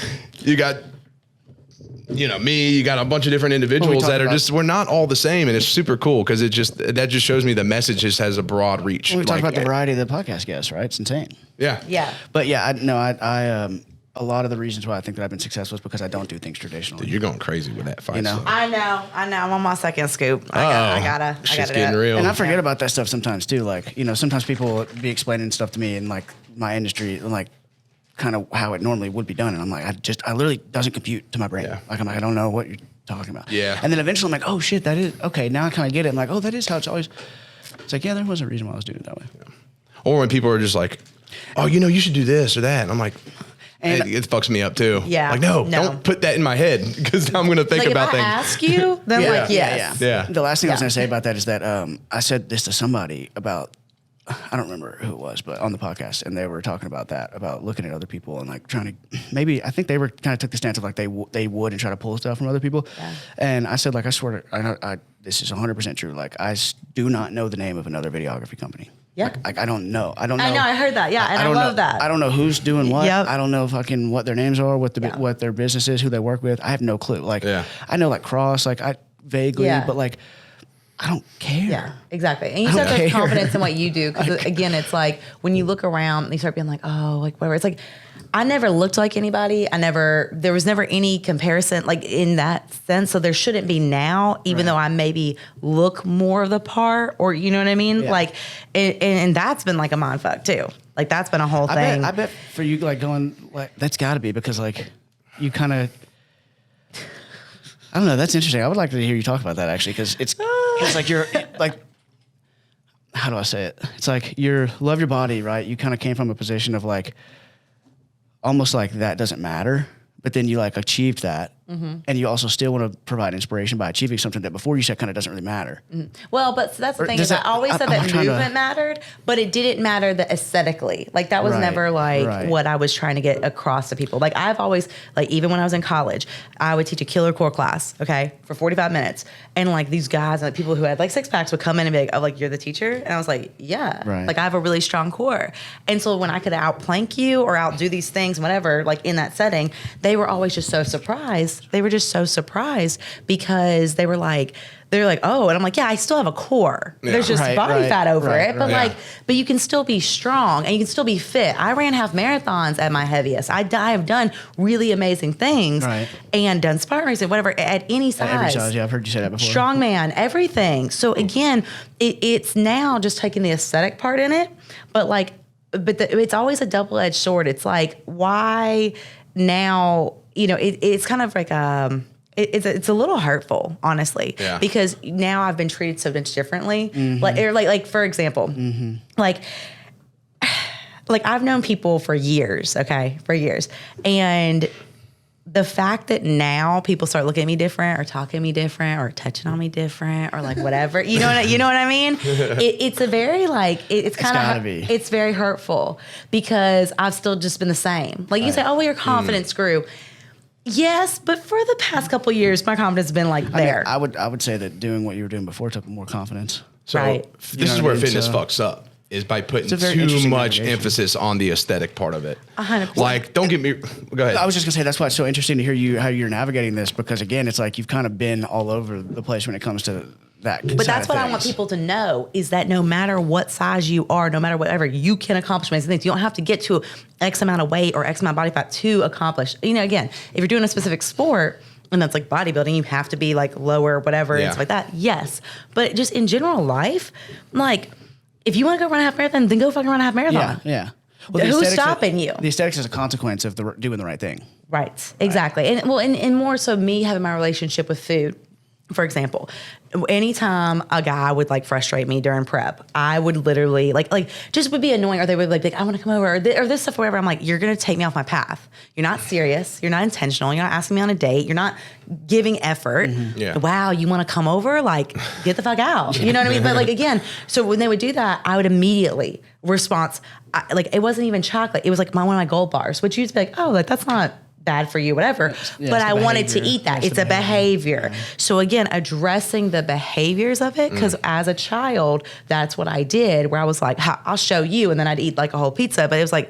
you know, me, you got a bunch of different individuals that are just, we're not all the same. And it's super cool because that just shows me the message just has a broad reach. When we talk about the variety of the podcast guests, right? It's insane. Yeah. Yeah. But yeah, I a lot of the reasons why I think that I've been successful is because I don't do things traditionally. Dude, you're going crazy with that fight. You know? Stuff. I know. I'm on my second scoop. I gotta Shit's do getting it. real. And I forget about that stuff sometimes too. Like, you know, sometimes people will be explaining stuff to me in like my industry and like kind of how it normally would be done. And I'm like, I literally doesn't compute to my brain. Yeah. Like, I'm like, I don't know what you're talking about. Yeah. And then eventually I'm like, oh shit, that is, okay, now I kind of get it. I'm like, oh, that is how it's always, it's like, yeah, there was a reason why I was doing it that way. Yeah. Or when people are just like, oh, you know, you should do this or that. And I'm like, and it fucks me up too. Yeah. Like, no, don't put that in my head because I'm going to think Like about if things. I ask you, then like, yes. Yeah. The last thing I was going to say about that is that I said this to somebody about, I don't remember who it was, but on the podcast, and they were talking about that, about looking at other people and like trying to, maybe, I think they were kind of took the stance of like they would and try to pull stuff from other people. Yeah. And I said, like, I swear to, this is 100% true. Like, I do not know the name of another videography company. Yeah. Like I don't know. I know. I heard that. Yeah. And I love that. I don't know who's doing what. Yep. I don't know fucking what their names are, what their business is, who they work with. I have no clue. Like, I know like Cross, like I vaguely, but like, I don't care. Yeah, exactly. And you just have to have confidence in what you do. Because again, it's like when you look around and you start being like, oh, like whatever. It's like, I never looked like anybody. There was never any comparison like in that sense. So there shouldn't be now, even though I maybe look more of the part or you know what I mean? Yeah. Like, and that's been like a mind fuck too. Like that's been a whole thing. I bet for you like going, like, that's gotta be because like you kind of, I don't know. That's interesting. I would like to hear you talk about that actually, because it's like you're like, how do I say it? It's like you love your body, right? You kind of came from a position of like, almost like that doesn't matter, but then you like achieved that, and you also still want to provide inspiration by achieving something that before you said kind of doesn't really matter. Well, but that's the thing is I always said that movement mattered, but it didn't matter that aesthetically. Like that was never like what I was trying to get across to people. Like I've always, like even when I was in college, I would teach a killer core class, okay, for 45 minutes. And like these guys, like people who had like six packs would come in and be like, oh, like you're the teacher? And I was like, yeah, like I have a really strong core. And so when I could outplank you or outdo these things, whatever, like in that setting, they were always just so surprised just so surprised because they're like, oh, and I'm like, yeah, I still have a core. Yeah. There's just body fat over it, but right. but you can still be strong and you can still be fit. I ran half marathons at my heaviest. I have done really amazing things and done sparring races, whatever, at any size. At every size, yeah, I've heard you say that before. Strongman, everything. So again, it's now just taking the aesthetic part in it, but it's always a double-edged sword. It's like, why now? It's kind of like it's a little hurtful, honestly, because now I've been treated so much differently. Like for example, like I've known people for years, and the fact that now people start looking at me different or talking to me different or touching on me different or like whatever, you know what I mean? It's a very it's kind of, it's very hurtful because I've still just been the same. Like you say, oh, well, your confidence grew. Yes, but for the past couple of years, my confidence has been there. I would say that doing what you were doing before took more confidence. So this is where fitness fucks up. Is by putting too much emphasis on the aesthetic part of it. 100%. Like, don't get me. Go ahead. I was just gonna say that's why it's so interesting to hear how you're navigating this, because again, it's like you've kind of been all over the place when it comes to that. But that's what I want people to know, is that no matter what size you are, no matter whatever, you can accomplish amazing things. You don't have to get to X amount of weight or X amount of body fat to accomplish. Again, if you're doing a specific sport, and that's like bodybuilding, you have to be like lower, whatever, and stuff like that. Yes. But just in general life, like, if you want to go run a half marathon, then go fucking run a half marathon. Yeah. Well, who's stopping you? The aesthetics is a consequence of doing the right thing. Right. Exactly. And more so me having my relationship with food. For example, anytime a guy would frustrate me during prep, I would literally just would be annoying, or they would like, I want to come over, or this stuff, or whatever. I'm like, you're going to take me off my path. You're not serious. You're not intentional. You're not asking me on a date. You're not giving effort. Mm-hmm. Yeah. Wow, you want to come over? Get the fuck out. You know what I mean? But again, so when they would do that, I would immediately response. It wasn't even chocolate. It was one of my gold bars, which you'd be like, oh, that's not bad for you, whatever. But I wanted to eat that. It's a behavior. Yeah. So again, addressing the behaviors of it, because as a child, that's what I did, where I was like, I'll show you, and then I'd eat a whole pizza. But it was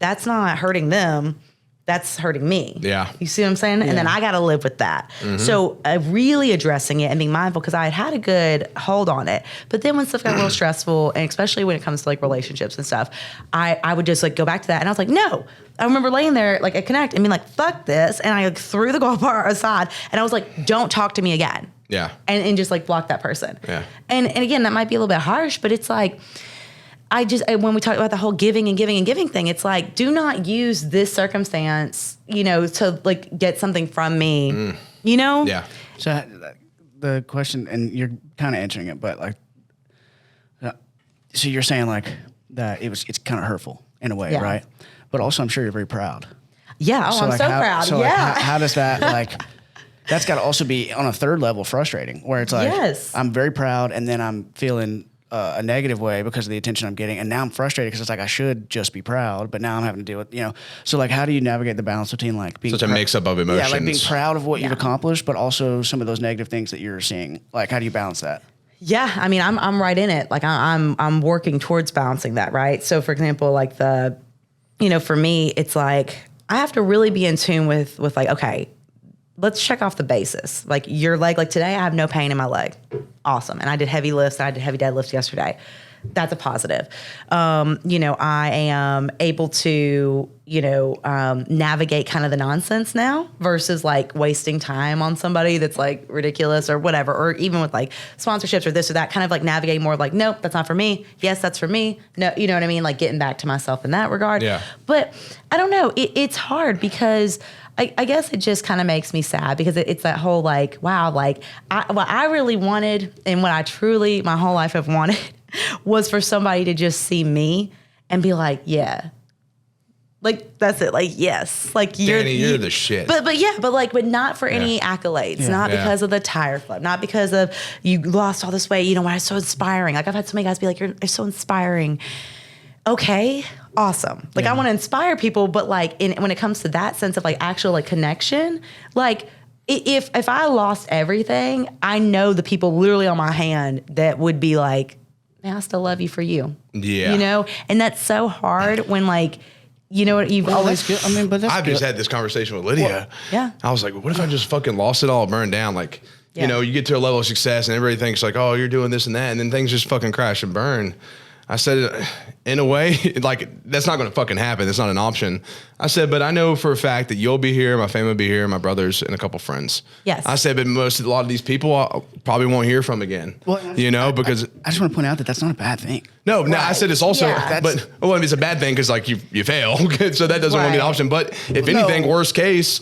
that's not hurting them. That's hurting me. Yeah. You see what I'm saying? Yeah. And then I got to live with that. Mm-hmm. So really addressing it and being mindful, because I had a good hold on it. But then when stuff got a little stressful, and especially when it comes to relationships and stuff, I would just go back to that. And I was like, no. I remember laying there at Connect and being like, fuck this. And I threw the gold bar aside and I was like, don't talk to me again. Yeah. And just block that person. Yeah. And again, that might be a little bit harsh, but it's when we talk about the whole giving and giving and giving thing, it's do not use this circumstance, to get something from me, Yeah. So the question, and you're kind of answering it, but so you're saying that it's kind of hurtful in a way, right? But also I'm sure you're very proud. Yeah. Oh, I'm so proud. So yeah. How does that that's got to also be on a third level frustrating, where it's yes. I'm very proud, and then I'm feeling a negative way because of the attention I'm getting, and now I'm frustrated because it's I should just be proud, but now I'm having to deal with So how do you navigate the balance between being such a mix-up of emotions? Yeah, being proud of what you've accomplished, but also some of those negative things that you're seeing. How do you balance that? Yeah, I mean, I'm right in it. I'm working towards balancing that, right? So for example, for me, it's I have to really be in tune with okay, let's check off the basis. Your leg, today I have no pain in my leg. Awesome. And I did heavy lifts, and I did heavy deadlifts yesterday. That's a positive. I am able to, navigate kind of the nonsense now versus wasting time on somebody that's ridiculous or whatever, or even with sponsorships or this or that, kind of navigating more nope, that's not for me. Yes, that's for me. No, you know what I mean? Getting back to myself in that regard. Yeah. But I don't know. It's hard because I guess it just kind of makes me sad, because it's that whole wow, what I really wanted and what I truly my whole life have wanted was for somebody to just see me and be yeah. That's it. Yes. Dani, you're the shit. But not for any accolades, not because of the tire flip, not because of you lost all this weight. Why it's so inspiring. I've had so many guys be you're so inspiring. Okay, awesome. I want to inspire people, but when it comes to that sense of actual connection, if I lost everything, I know the people literally on my hand that would be man, I still love you for you. Yeah. And that's so hard when you know what? You've always good. I mean, but that's I've good. just had this conversation with Lydia. yeah. I was like, what if I just fucking lost it all, burned down? Like, Yeah. you know, you get to a level of success and everybody thinks like, oh, you're doing this and that. And then things just fucking crash and burn. I said, in a way, like, that's not going to fucking happen. That's not an option. I said, but I know for a fact that you'll be here, my family will be here, my brothers, and a couple friends. Yes. I said, but a lot of these people I probably won't hear from again. Well, you know, because I just want to point out that that's not a bad thing. no, I said it's also, Yeah. but well, it's a bad thing because like you fail, so that doesn't want to be an Right. option. But if anything, worst case,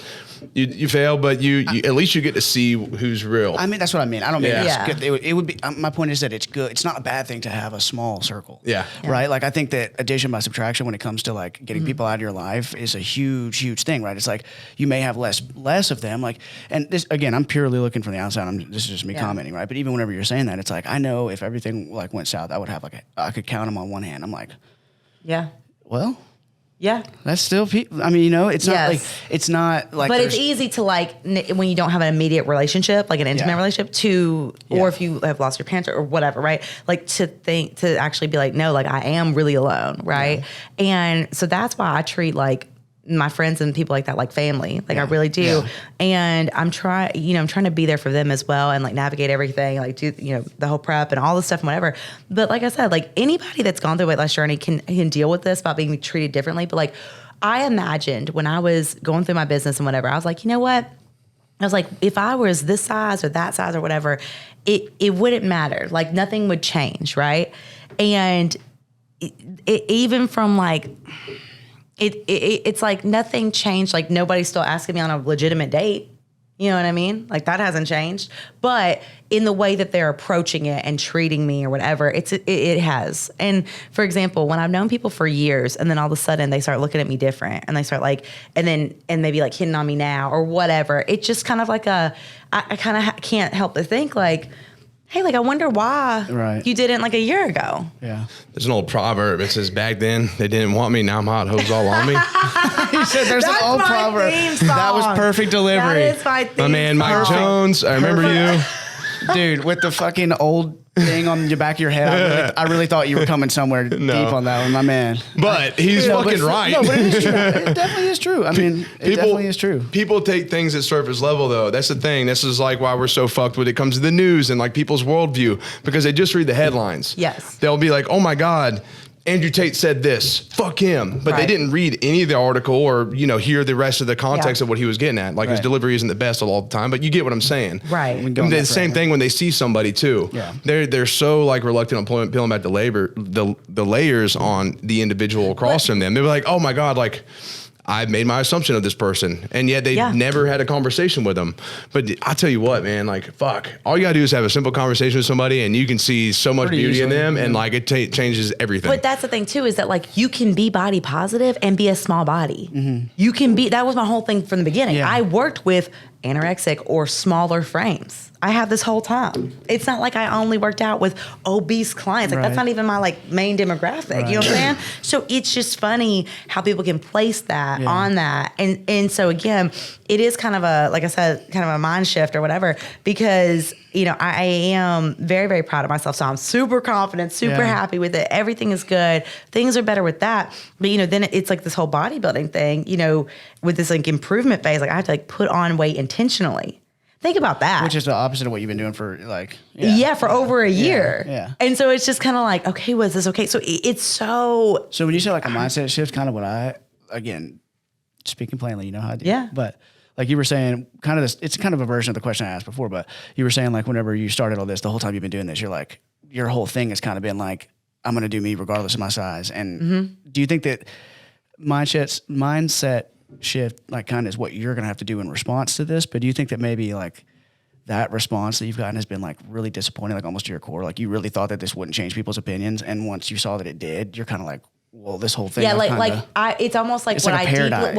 you fail, but you at least you get to see who's real. I mean, that's what I mean. I don't mean Yeah. it's good. It would be. My point is that it's good. It's not a bad thing to have a small circle. Yeah. Right. Like I think that addition by subtraction, when it comes to like getting people out of your life, is a huge thing. Right. It's like you may have less of them. Like, and this again, I'm purely looking from the outside. This is just me commenting. Right. But even whenever you're saying that, it's like I know if everything like went south, I would have like I could count them on one hand. I'm like, Yeah. well. Yeah. That's still people. I mean, you know, it's not like Yes. it's not like. But it's easy to like when you don't have an immediate relationship, like an intimate relationship, or if you have lost your parents or whatever, right? Like to actually be like, no, like I am really alone, right? And so that's why I treat like my friends and people like that like family, like I really do. Yeah. And I'm trying to be there for them as well and like navigate everything, like do the whole prep and all this stuff and whatever. But like I said, like anybody that's gone through a weight loss journey can deal with this about being treated differently. But like I imagined when I was going through my business and whatever, I was like, you know what? I was like, if I was this size or that size or whatever, it wouldn't matter. Like nothing would change, right? And it even from like. It's like nothing changed. Like nobody's still asking me on a legitimate date. You know what I mean? Like that hasn't changed. But in the way that they're approaching it and treating me or whatever, it has. And for example, when I've known people for years and then all of a sudden they start looking at me different and they start like, and maybe like hitting on me now or whatever, it's just kind of like I kind of can't help but think like, hey, like I wonder why you didn't like a year ago. Yeah. There's an old proverb. It says, back then they didn't want me. Now I'm hot. Hoes all on me. He said there's That's an old my proverb. theme song. That was perfect delivery. That is my theme My man, Mike song. Jones. I remember you. Dude, with the fucking old thing on the back of your head, I really thought you were coming somewhere deep on that one, my man. But he's fucking right. No, but it is true. It definitely is true. I mean, it definitely is true. People take things at surface level, though. That's the thing. This is like why we're so fucked when it comes to the news and like people's worldview, because they just read the headlines. Yes. They'll be like, oh my God, Andrew Tate said this. Fuck him. But they didn't read any of the article or, hear the rest of the context of what he was getting at. Like his delivery isn't the best all the time, but you get what I'm saying. Right. And the same thing when they see somebody too. Yeah. They're so like reluctant on peeling back the layers on the individual across from them. They're like, oh my God, like I made my assumption of this person, and yet they never had a conversation with them. But I tell you what, man, like, fuck, all you gotta do is have a simple conversation with somebody, and you can see so much beauty in them, and like it changes everything. But that's the thing too, is that like you can be body positive and be a small body. Mm-hmm. You can be. That was my whole thing from the beginning. Yeah. I worked with anorexic or smaller frames. I have this whole time. It's not like I only worked out with obese clients. Like that's not even my like main demographic. You know what I'm saying? So it's just funny how people can place that on that. And so again, it is kind of a, like I said, kind of a mind shift or whatever, because I am very, very proud of myself. So I'm super confident, super happy with it. Everything is good. Things are better with that. But then it's like this whole bodybuilding thing, with this like improvement phase, like I have to like put on weight intentionally. Think about that. Which is the opposite of what you've been doing for like... for over a year. Yeah. And so it's just kind of like, okay, was this okay? So it's so... So when you say like a mindset shift, kind of what again, speaking plainly, you know how I do. Yeah. But like you were saying, kind of this, it's kind of a version of the question I asked before, but you were saying like whenever you started all this, the whole time you've been doing this, you're like, your whole thing has kind of been like, I'm going to do me regardless of my size. And do you think that mindset shift like kind of is what you're going to have to do in response to this? But do you think that maybe like that response that you've gotten has been like really disappointing, like almost to your core? Like you really thought that this wouldn't change people's opinions, and once you saw that it did, you're kind of like, well, this whole thing. Yeah, it's almost like it's what like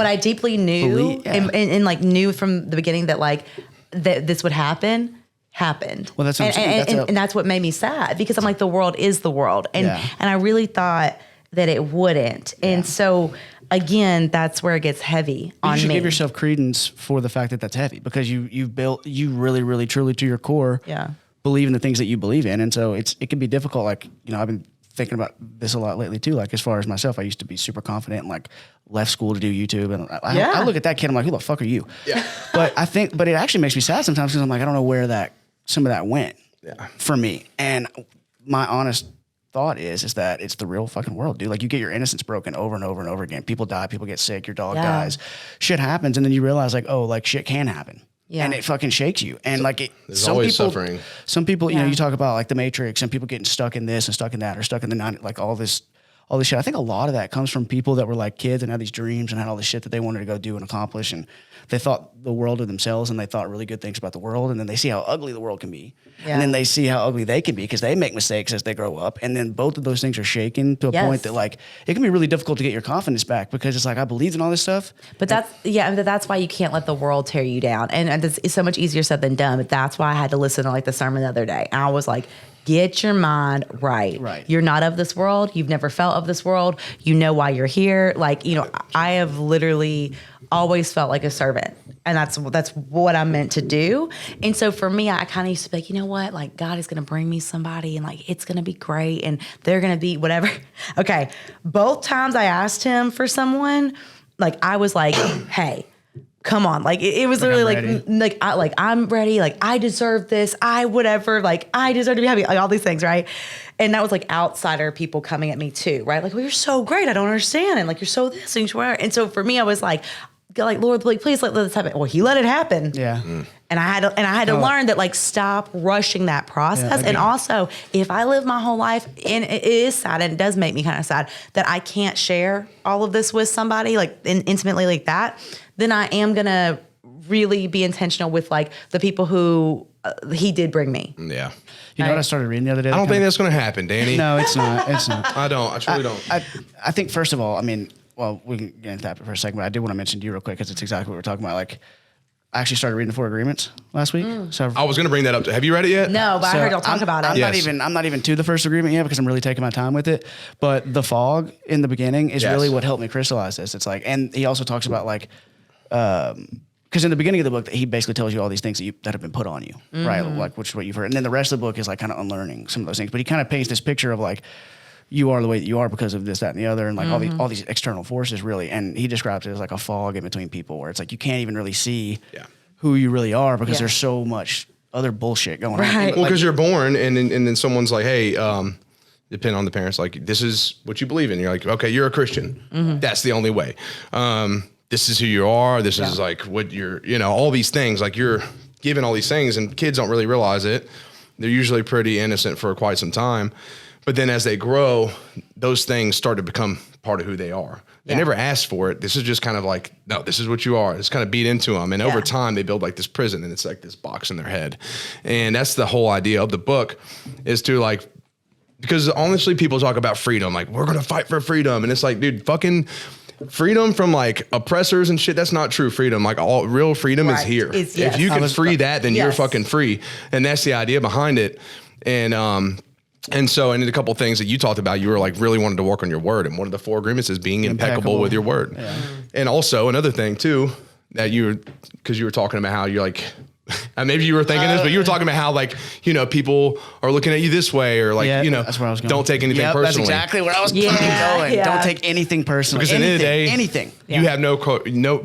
I deeply knew and like knew from the beginning that like that this would happen. Happened. Well, that's what I'm saying. And that's what made me sad, because I'm like, the world is the world, and I really thought that it wouldn't, and so. Again, that's where it gets heavy on me. You should give yourself credence for the fact that that's heavy, because you really, really, truly to your core, believe in the things that you believe in. And so it can be difficult. Like, I've been thinking about this a lot lately too. Like as far as myself, I used to be super confident and like left school to do YouTube. And I look at that kid, I'm like, who the fuck are you? Yeah. But it actually makes me sad sometimes because I'm like, I don't know where some of that went for me. And my honest thought is that it's the real fucking world, dude. Like you get your innocence broken over and over and over again. People die, people get sick, your dog dies, shit happens. And then you realize like, oh, like shit can happen. Yeah. And it fucking shakes you. And like there's always suffering. Some people, you know, you talk about like the Matrix and people getting stuck in this and stuck in that or stuck in the 90s, like all this shit. I think a lot of that comes from people that were like kids and had these dreams and had all this shit that they wanted to go do and accomplish. And they thought the world of themselves and they thought really good things about the world. And then they see how ugly the world can be. Yeah. And then they see how ugly they can be because they make mistakes as they grow up. And then both of those things are shaken to a point that like, it can be really difficult to get your confidence back because it's like, I believed in all this stuff. But that's why you can't let the world tear you down. And it's so much easier said than done. But that's why I had to listen to like the sermon the other day. And I was like, get your mind right. You're not of this world. You've never felt of this world. You know why you're here. Like, you know, I have literally always felt like a servant. And that's what I'm meant to do. And so for me, I kind of used to be like, you know what? Like God is going to bring me somebody and like, it's going to be great. And they're going to be whatever. Okay. Both times I asked him for someone, like I was like, hey, come on. Like it was literally I'm ready. Like I deserve this. I deserve to be happy. Like all these things. Right. And that was like outsider people coming at me too. Right. Like, well, you're so great. I don't understand. And like, you're so this and you're. And so for me, I was like Lord, please let this happen. Well, he let it happen. Yeah. And I had to learn that like, stop rushing that process. And also if I live my whole life and it is sad and it does make me kind of sad that I can't share all of this with somebody like intimately like that, then I am going to really be intentional with like the people who he did bring me. Yeah. You know what I started reading the other day? I don't think that's going to happen, Danny. No, it's not. It's not. I don't. I truly don't. I think first of all, I mean, well, we can get into that for a second, but I did want to mention to you real quick because it's exactly what we're talking about. Like, I actually started reading the 4 Agreements last week. So I was going to bring that up. Have you read it yet? No, but I heard y'all talk about it. I'm not even to the first agreement yet because I'm really taking my time with it. But the fog in the beginning is really what helped me crystallize this. It's like, and he also talks about like, because in the beginning of the book, he basically tells you all these things that have been put on you, right? Like, which is what you've heard. And then the rest of the book is like kind of unlearning some of those things. But he kind of paints this picture of like, you are the way that you are because of this, that, and the other, and like all these external forces, really. And he describes it as like a fog in between people, where it's like you can't even really see who you really are because there's so much other bullshit going on. Well, because you're born, and then someone's like, hey, depending on the parents, like this is what you believe in. You're like, okay, you're a Christian. That's the only way. This is who you are. This is like what you're, you know, all these things. Like you're given all these things, and kids don't really realize it. They're usually pretty innocent for quite some time. But then as they grow, those things start to become part of who they are. They never asked for it. This is just kind of like, no, this is what you are. It's kind of beat into them. And over time, they build like this prison, and it's like this box in their head. And that's the whole idea of the book, is to like, because honestly, people talk about freedom. Like, we're going to fight for freedom. And it's like, dude, fucking freedom from like oppressors and shit. That's not true freedom. Like all real freedom is here. If you can free that, then you're fucking free. And that's the idea behind it. And so, and a couple of things that you talked about, you were like really wanted to work on your word. And one of the 4 agreements is being impeccable with your word. Yeah. And also another thing too, that because you were talking about how you're like, maybe you were thinking this, but you were talking about how like, you know, people are looking at you this way, or like, you know, that's where I was going. Don't take anything personally. That's exactly where I was going. Don't take anything personally. Because at the end of the day, anything. You have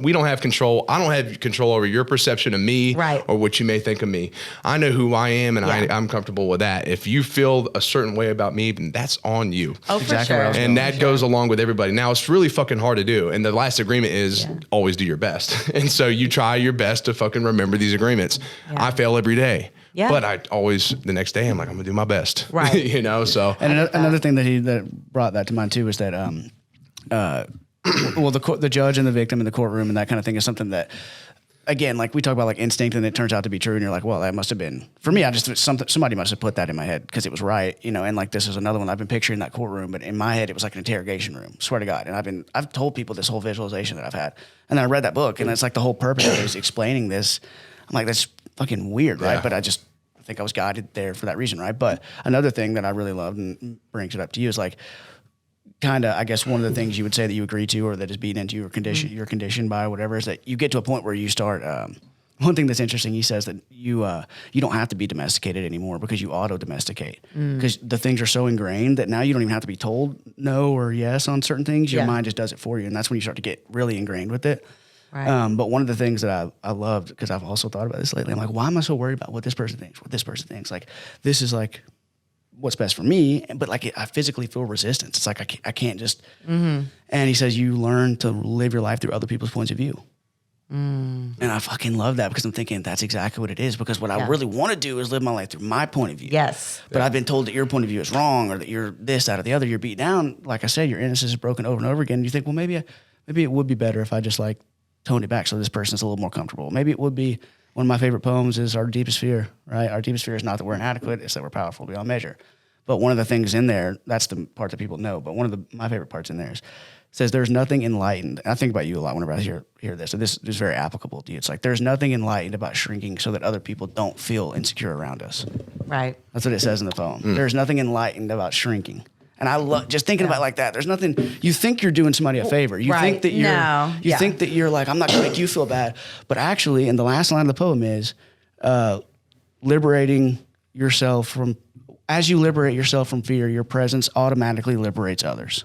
we don't have control. I don't have control over your perception of me or what you may think of me. I know who I am, and I'm comfortable with that. If you feel a certain way about me, then that's on you. Oh, for sure. And that goes along with everybody. Now, it's really fucking hard to do. And the last agreement is always do your best. And so you try your best to fucking remember these agreements. Yeah. I fail every day. Yeah. But I always, the next day, I'm like, I'm going to do my best. Right. You know, so. And another thing that brought that to mind too is that, well, the judge and the victim in the courtroom and that kind of thing is something that, again, like we talk about like instinct, and it turns out to be true. And you're like, well, that must have been, for me, somebody must have put that in my head because it was right, you know. And like, this is another one I've been picturing that courtroom, but in my head, it was like an interrogation room, swear to God. And I've told people this whole visualization that I've had. And then I read that book, and it's like the whole purpose of it is explaining this. I'm like, that's fucking weird, right? But I think I was guided there for that reason, right? But another thing that I really loved and brings it up to you is like, kind of, I guess one of the things you would say that you agree to, or that is beaten into you, or you're conditioned by, or whatever, is that you get to a point where you start one thing that's interesting, he says that you don't have to be domesticated anymore because you auto-domesticate. Because the things are so ingrained that now you don't even have to be told no or yes on certain things. Your mind just does it for you. And that's when you start to get really ingrained with it. Right. But one of the things that I loved, because I've also thought about this lately, I'm like, why am I so worried about what this person thinks? Like, this is like what's best for me. But like, I physically feel resistance. It's like, I can't just, and he says, you learn to live your life through other people's points of view. And I fucking love that because I'm thinking that's exactly what it is. Because what I really want to do is live my life through my point of view. Yes. But I've been told that your point of view is wrong or that you're this, that, or the other. You're beat down. Like I said, your innocence is broken over and over again. And you think, well, maybe it would be better if I just like toned it back so this person's a little more comfortable. Maybe it would be one of my favorite poems is Our Deepest Fear, right? Our deepest fear is not that we're inadequate, it's that we're powerful beyond measure. But one of the things in there, that's the part that people know, but one of my favorite parts in there is, says there's nothing enlightened. I think about you a lot whenever I hear this. So this is very applicable to you. It's like there's nothing enlightened about shrinking so that other people don't feel insecure around us. Right. That's what it says in the poem. There's nothing enlightened about shrinking. And I love just thinking about it like that. There's nothing. You think you're doing somebody a favor. You think that you're. Think that you're like, I'm not going to make you feel bad. But actually, and the last line of the poem is, liberating yourself from. As you liberate yourself from fear, your presence automatically liberates others.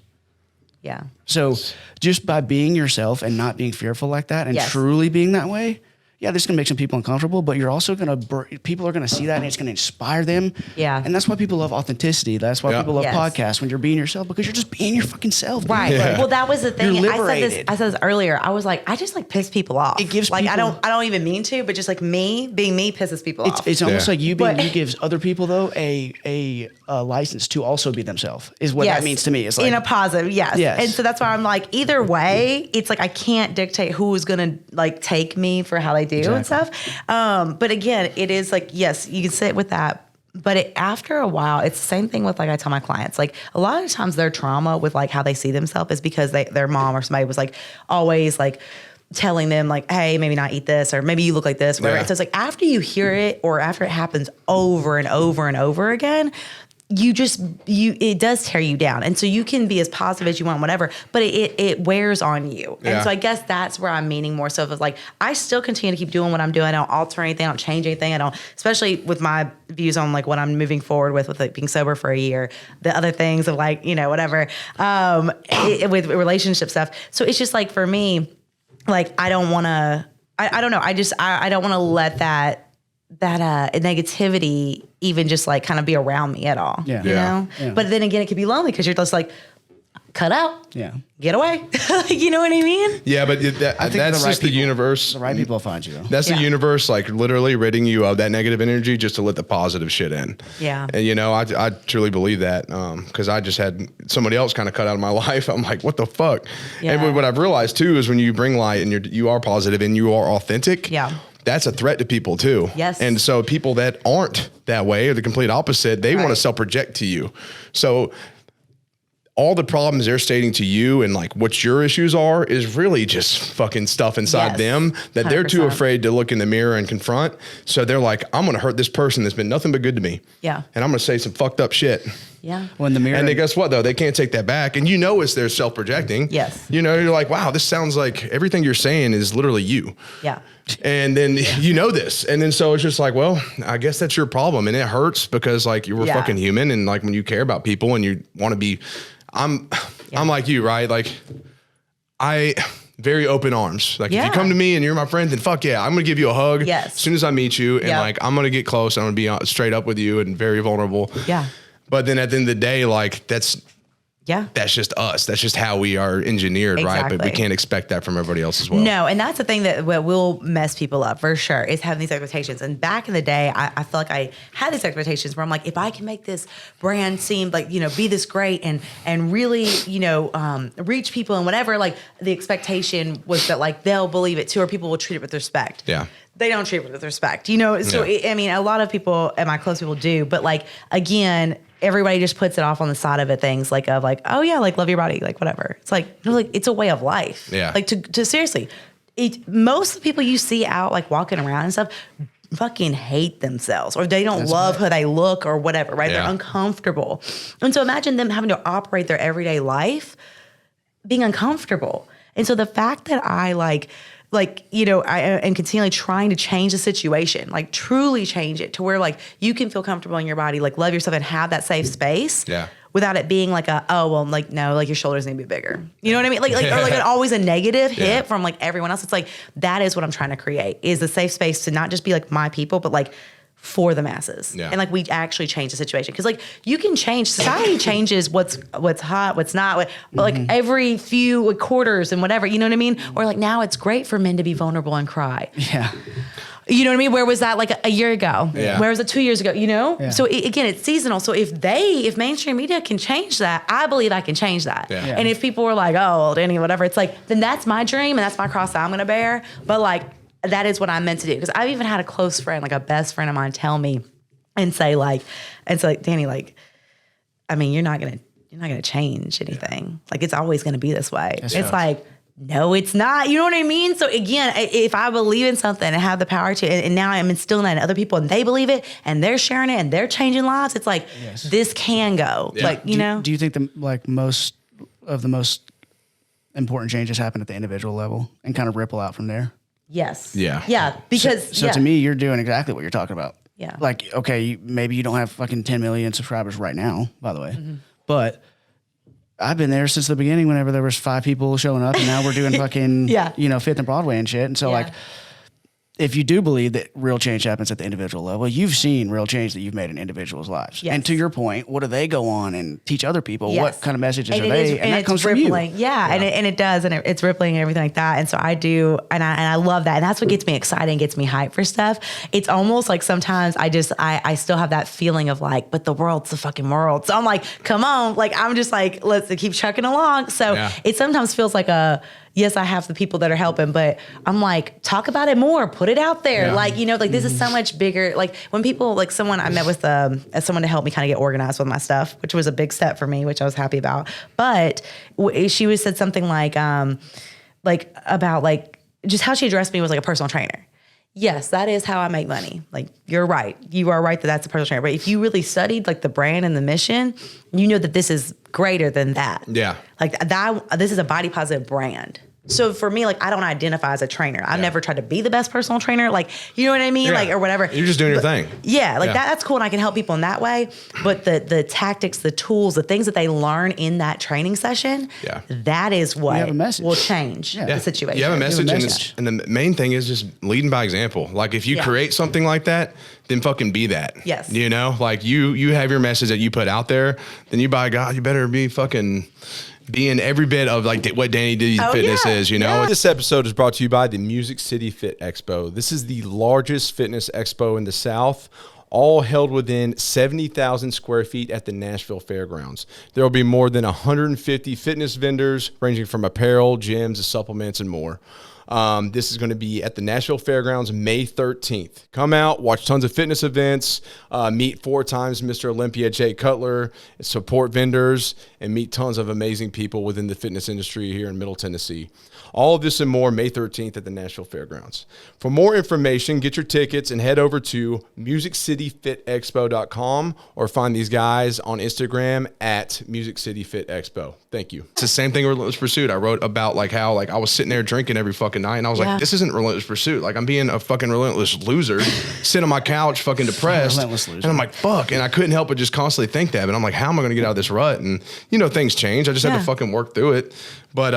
Yeah. So just by being yourself and not being fearful like that and truly being that way, yeah, this is going to make some people uncomfortable, but you're also going to, people are going to see that and it's going to inspire them. Yeah. And that's why people love authenticity. That's why people love podcasts when you're being yourself, because you're just being your fucking self. Right. Yeah. Well, that was the thing. You're I said this earlier. I was like, I just like piss people off. It gives like, people, I don't even mean to, but just like me being me pisses people off. It's almost like you gives other people though a license to also be themselves is what that means to me. It's like, in a positive. Yes. And so that's why I'm like, either way, it's like, I can't dictate who's going to like take me for how they do and stuff. But again, it is like, yes, you can sit with that. But after a while, it's the same thing with like I tell my clients, like a lot of times their trauma with like how they see themselves is because their mom or somebody was like always like telling them like, hey, maybe not eat this, or maybe you look like this, whatever. So it's like after you hear it or after it happens over and over and over again, it does tear you down. And so you can be as positive as you want, whatever, but it wears on you. And so I guess that's where I'm meaning more so of like, I still continue to keep doing what I'm doing. I don't alter anything. I don't change anything. I don't, especially with my views on like what I'm moving forward with like being sober for a year, the other things of like, whatever, with relationship stuff. So it's just like, for me, like, I don't want to, I don't know. I don't want to let that negativity even just like kind of be around me at all. You know? Yeah. But then again, it could be lonely because you're just like, cut out. Yeah. Get away. You know what I mean? Yeah, but that's just the universe. The right people will find you though. That's the universe, like literally ridding you of that negative energy just to let the positive shit in. Yeah. And I truly believe that because I just had somebody else kind of cut out of my life. I'm like, what the fuck? Yeah. And what I've realized too is when you bring light and you are positive and you are authentic. Yeah. That's a threat to people too. Yes. And so people that aren't that way or the complete opposite, they want to self-project to you. So all the problems they're stating to you and like what your issues are is really just fucking stuff inside them that 100%. They're too afraid to look in the mirror and confront. So they're like, I'm going to hurt this person that's been nothing but good to me. Yeah. And I'm going to say some fucked up shit. Yeah. When the mirror. And then guess what though? They can't take that back. And it's they're self-projecting. Yes. You're like, wow, this sounds like everything you're saying is literally you. Yeah. And then this. And then so it's just like, well, I guess that's your problem. And it hurts because like you were fucking human. And like when you care about people and you want to be, I'm like you, right? Like very open arms. Like if you come to me and you're my friend, then fuck yeah, I'm going to give you a hug as soon as I meet you. And like, I'm going to get close. I'm going to be straight up with you and very vulnerable. Yeah. But then at the end of the day, like that's just us. That's just how we are engineered, right? But we can't expect that from everybody else as well. No, and that's the thing that will mess people up for sure, is having these expectations. And back in the day, I feel like I had these expectations where I'm like, if I can make this brand seem like, be this great and really, reach people and whatever, like the expectation was that like they'll believe it too, or people will treat it with respect. Yeah. They don't treat it with respect, So, a lot of people and my close people do, but like, again, everybody just puts it off on the side of it, things like, oh yeah, like love your body, like whatever. It's like, no, like it's a way of life. Yeah. Like to seriously, most of the people you see out like walking around and stuff fucking hate themselves, or they don't love how they look or whatever, right? Yeah. They're uncomfortable. And so imagine them having to operate their everyday life being uncomfortable. And so the fact that I like like, you know, I am continually trying to change the situation, like truly change it to where like you can feel comfortable in your body, like love yourself and have that safe space. Yeah. Without it being like like, no, like your shoulders need to be bigger. You know what I mean? Like or like always a negative hit from like everyone else. It's like, that is what I'm trying to create, is a safe space to not just be like my people, but like for the masses. Yeah. And like we actually change the situation. Cause like you can change, society changes what's hot, what's not, like every few quarters and whatever, you know what I mean? Or like now it's great for men to be vulnerable and cry. Yeah. You know what I mean? Where was that like a year ago? Yeah. Where was it 2 years ago? You know? Yeah. So again, it's seasonal. So if mainstream media can change that, I believe I can change that. Yeah. And if people were like, oh, well, Dani, whatever, it's like, then that's my dream and that's my cross that I'm going to bear. But like, that is what I'm meant to do. Because I've even had a close friend, like a best friend of mine, tell me and say like, Dani, like, I mean, you're not gonna change anything. Like it's always gonna be this way. That's it's like, no, it's not. You know what I mean? So again, if I believe in something and have the power to, and now I'm instilling that in other people and they believe it and they're sharing it and they're changing lives, it's like, this can go. Yeah. Like, you know? Do you think the most important changes happen at the individual level and kind of ripple out from there? Yes. Yeah. Yeah. Because so to me, you're doing exactly what you're talking about. Yeah. Like, okay, maybe you don't have fucking 10 million subscribers right now, by the way, but I've been there since the beginning whenever there was 5 people showing up and now we're doing fucking, you know, 5th and Broadway and shit. And so like, if you do believe that real change happens at the individual level, you've seen real change that you've made in individuals' lives. Yes. And to your point, what do they go on and teach other people? Yes. What kind of messages are they? And that comes rippling. from you. Yeah. And it does. And it's rippling and everything like that. And so I do. And I love that. And that's what gets me excited and gets me hyped for stuff. It's almost like sometimes I still have that feeling of like, but the world's the fucking world. So I'm like, come on. Like, I'm just like, let's keep chucking along. So it sometimes feels like yes, I have the people that are helping, but I'm like, talk about it more, put it out there. Yeah. Like, you know, like this is so much bigger. Like when people, like I met with someone to help me kind of get organized with my stuff, which was a big step for me, which I was happy about. But she said something like about like just how she addressed me was like a personal trainer. Yes, that is how I make money. Like, you're right. You are right that that's a personal trainer. But if you really studied like the brand and the mission, you know that this is greater than that. Yeah. Like this is a body positive brand. So for me, like, I don't identify as a trainer. I've never tried to be the best personal trainer. Like, you know what I mean? Like, or whatever. You're just doing your thing. Yeah. Like that's cool. And I can help people in that way. But the tactics, the tools, the things that they learn in that training session, that is what will change the situation. You have a message. And the main thing is just leading by example. Like if you create something like that, then fucking be that. Yes. You know, like you have your message that you put out there, then you, by God, you better be fucking being every bit of like what Dani D Fitness is, you know? This episode is brought to you by the Music City Fit Expo. This is the largest fitness expo in the South, all held within 70,000 square feet at the Nashville Fairgrounds. There will be more than 150 fitness vendors ranging from apparel, gyms, to supplements, and more. This is going to be at the Nashville Fairgrounds May 13th. Come out, watch tons of fitness events, meet 4 times Mr. Olympia Jay Cutler, support vendors, and meet tons of amazing people within the fitness industry here in Middle Tennessee. All of this and more May 13th at the Nashville Fairgrounds. For more information, get your tickets and head over to musiccityfitexpo.com or find these guys on Instagram at Music City Fit Expo. Thank you. It's the same thing with Relentless Pursuit. I wrote about like how like I was sitting there drinking every fucking night and I was like, this isn't Relentless Pursuit. Like I'm being a fucking relentless loser, sitting on my couch fucking depressed. And I'm like, fuck. And I couldn't help but just constantly think that. But I'm like, how am I going to get out of this rut? And you know, things change. I just had to fucking work through it. But,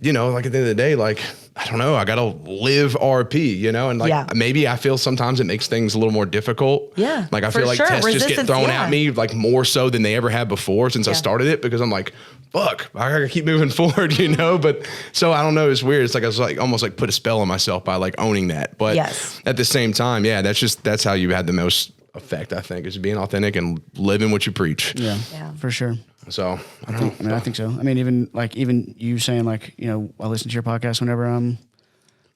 you know, like at the end of the day, like, I don't know, I got to live RP, you know, and like maybe I feel sometimes it makes things a little more difficult. Yeah. Like I feel like tests just get thrown at me like more so than they ever have before since I started it, because I'm like, fuck, I gotta keep moving forward, you know? But so I don't know, it's weird. It's like I was like almost like put a spell on myself by like owning that. But at the same time, that's how you had the most effect, I think, is being authentic and living what you preach. Yeah, for sure. So I think so. I mean, even you saying like, you know, I listen to your podcast whenever I'm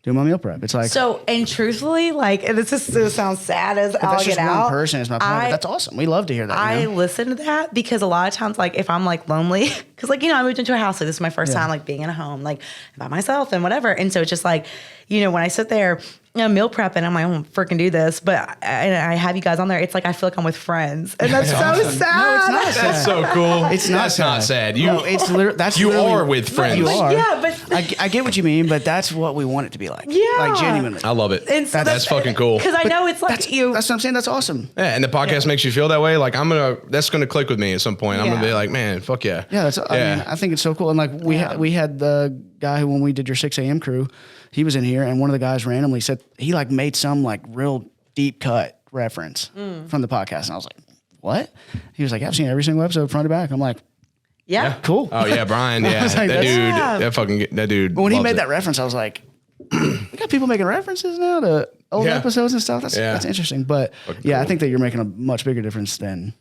doing my meal prep. It's like, so, and truthfully, like, and this sounds sad as I'll that's get just out. One person is my point, but that's awesome. We love to hear that. I listen to that because a lot of times, like, if I'm like lonely, Cause like, I moved into a house. Like this is my first time like being in a home, like by myself and whatever. And so it's just like, when I sit there, meal prepping, I'm like, I won't freaking do this. But I have you guys on there. It's like, I feel like I'm with friends. And that's so sad. No, it's not sad. That's so cool. It's not That's sad. not sad. It's literally, you are with friends. You are. Yeah, but I get what you mean, but that's what we want it to be like. Yeah. Like genuinely. I love it. And so That's fucking cool. Because I know it's like That's what I'm saying. That's awesome. Yeah, and the podcast makes you feel that way. Like that's gonna click with me at some point. I'm gonna be like, man, fuck yeah. Yeah, I mean, I think it's so cool. And like we had the guy who, when we did your 6 a.m. crew, he was in here, and one of the guys randomly said he like made some like real deep cut reference from the podcast, and I was like, what? He was like, I've seen every single episode front to back. I'm like, yeah. cool. Oh yeah, Brian. Yeah, was like, that dude. But when he loves made it. that reference, I was like, we got people making references now to old episodes and stuff. That's interesting. But fucking I cool. think that you're making a much bigger difference than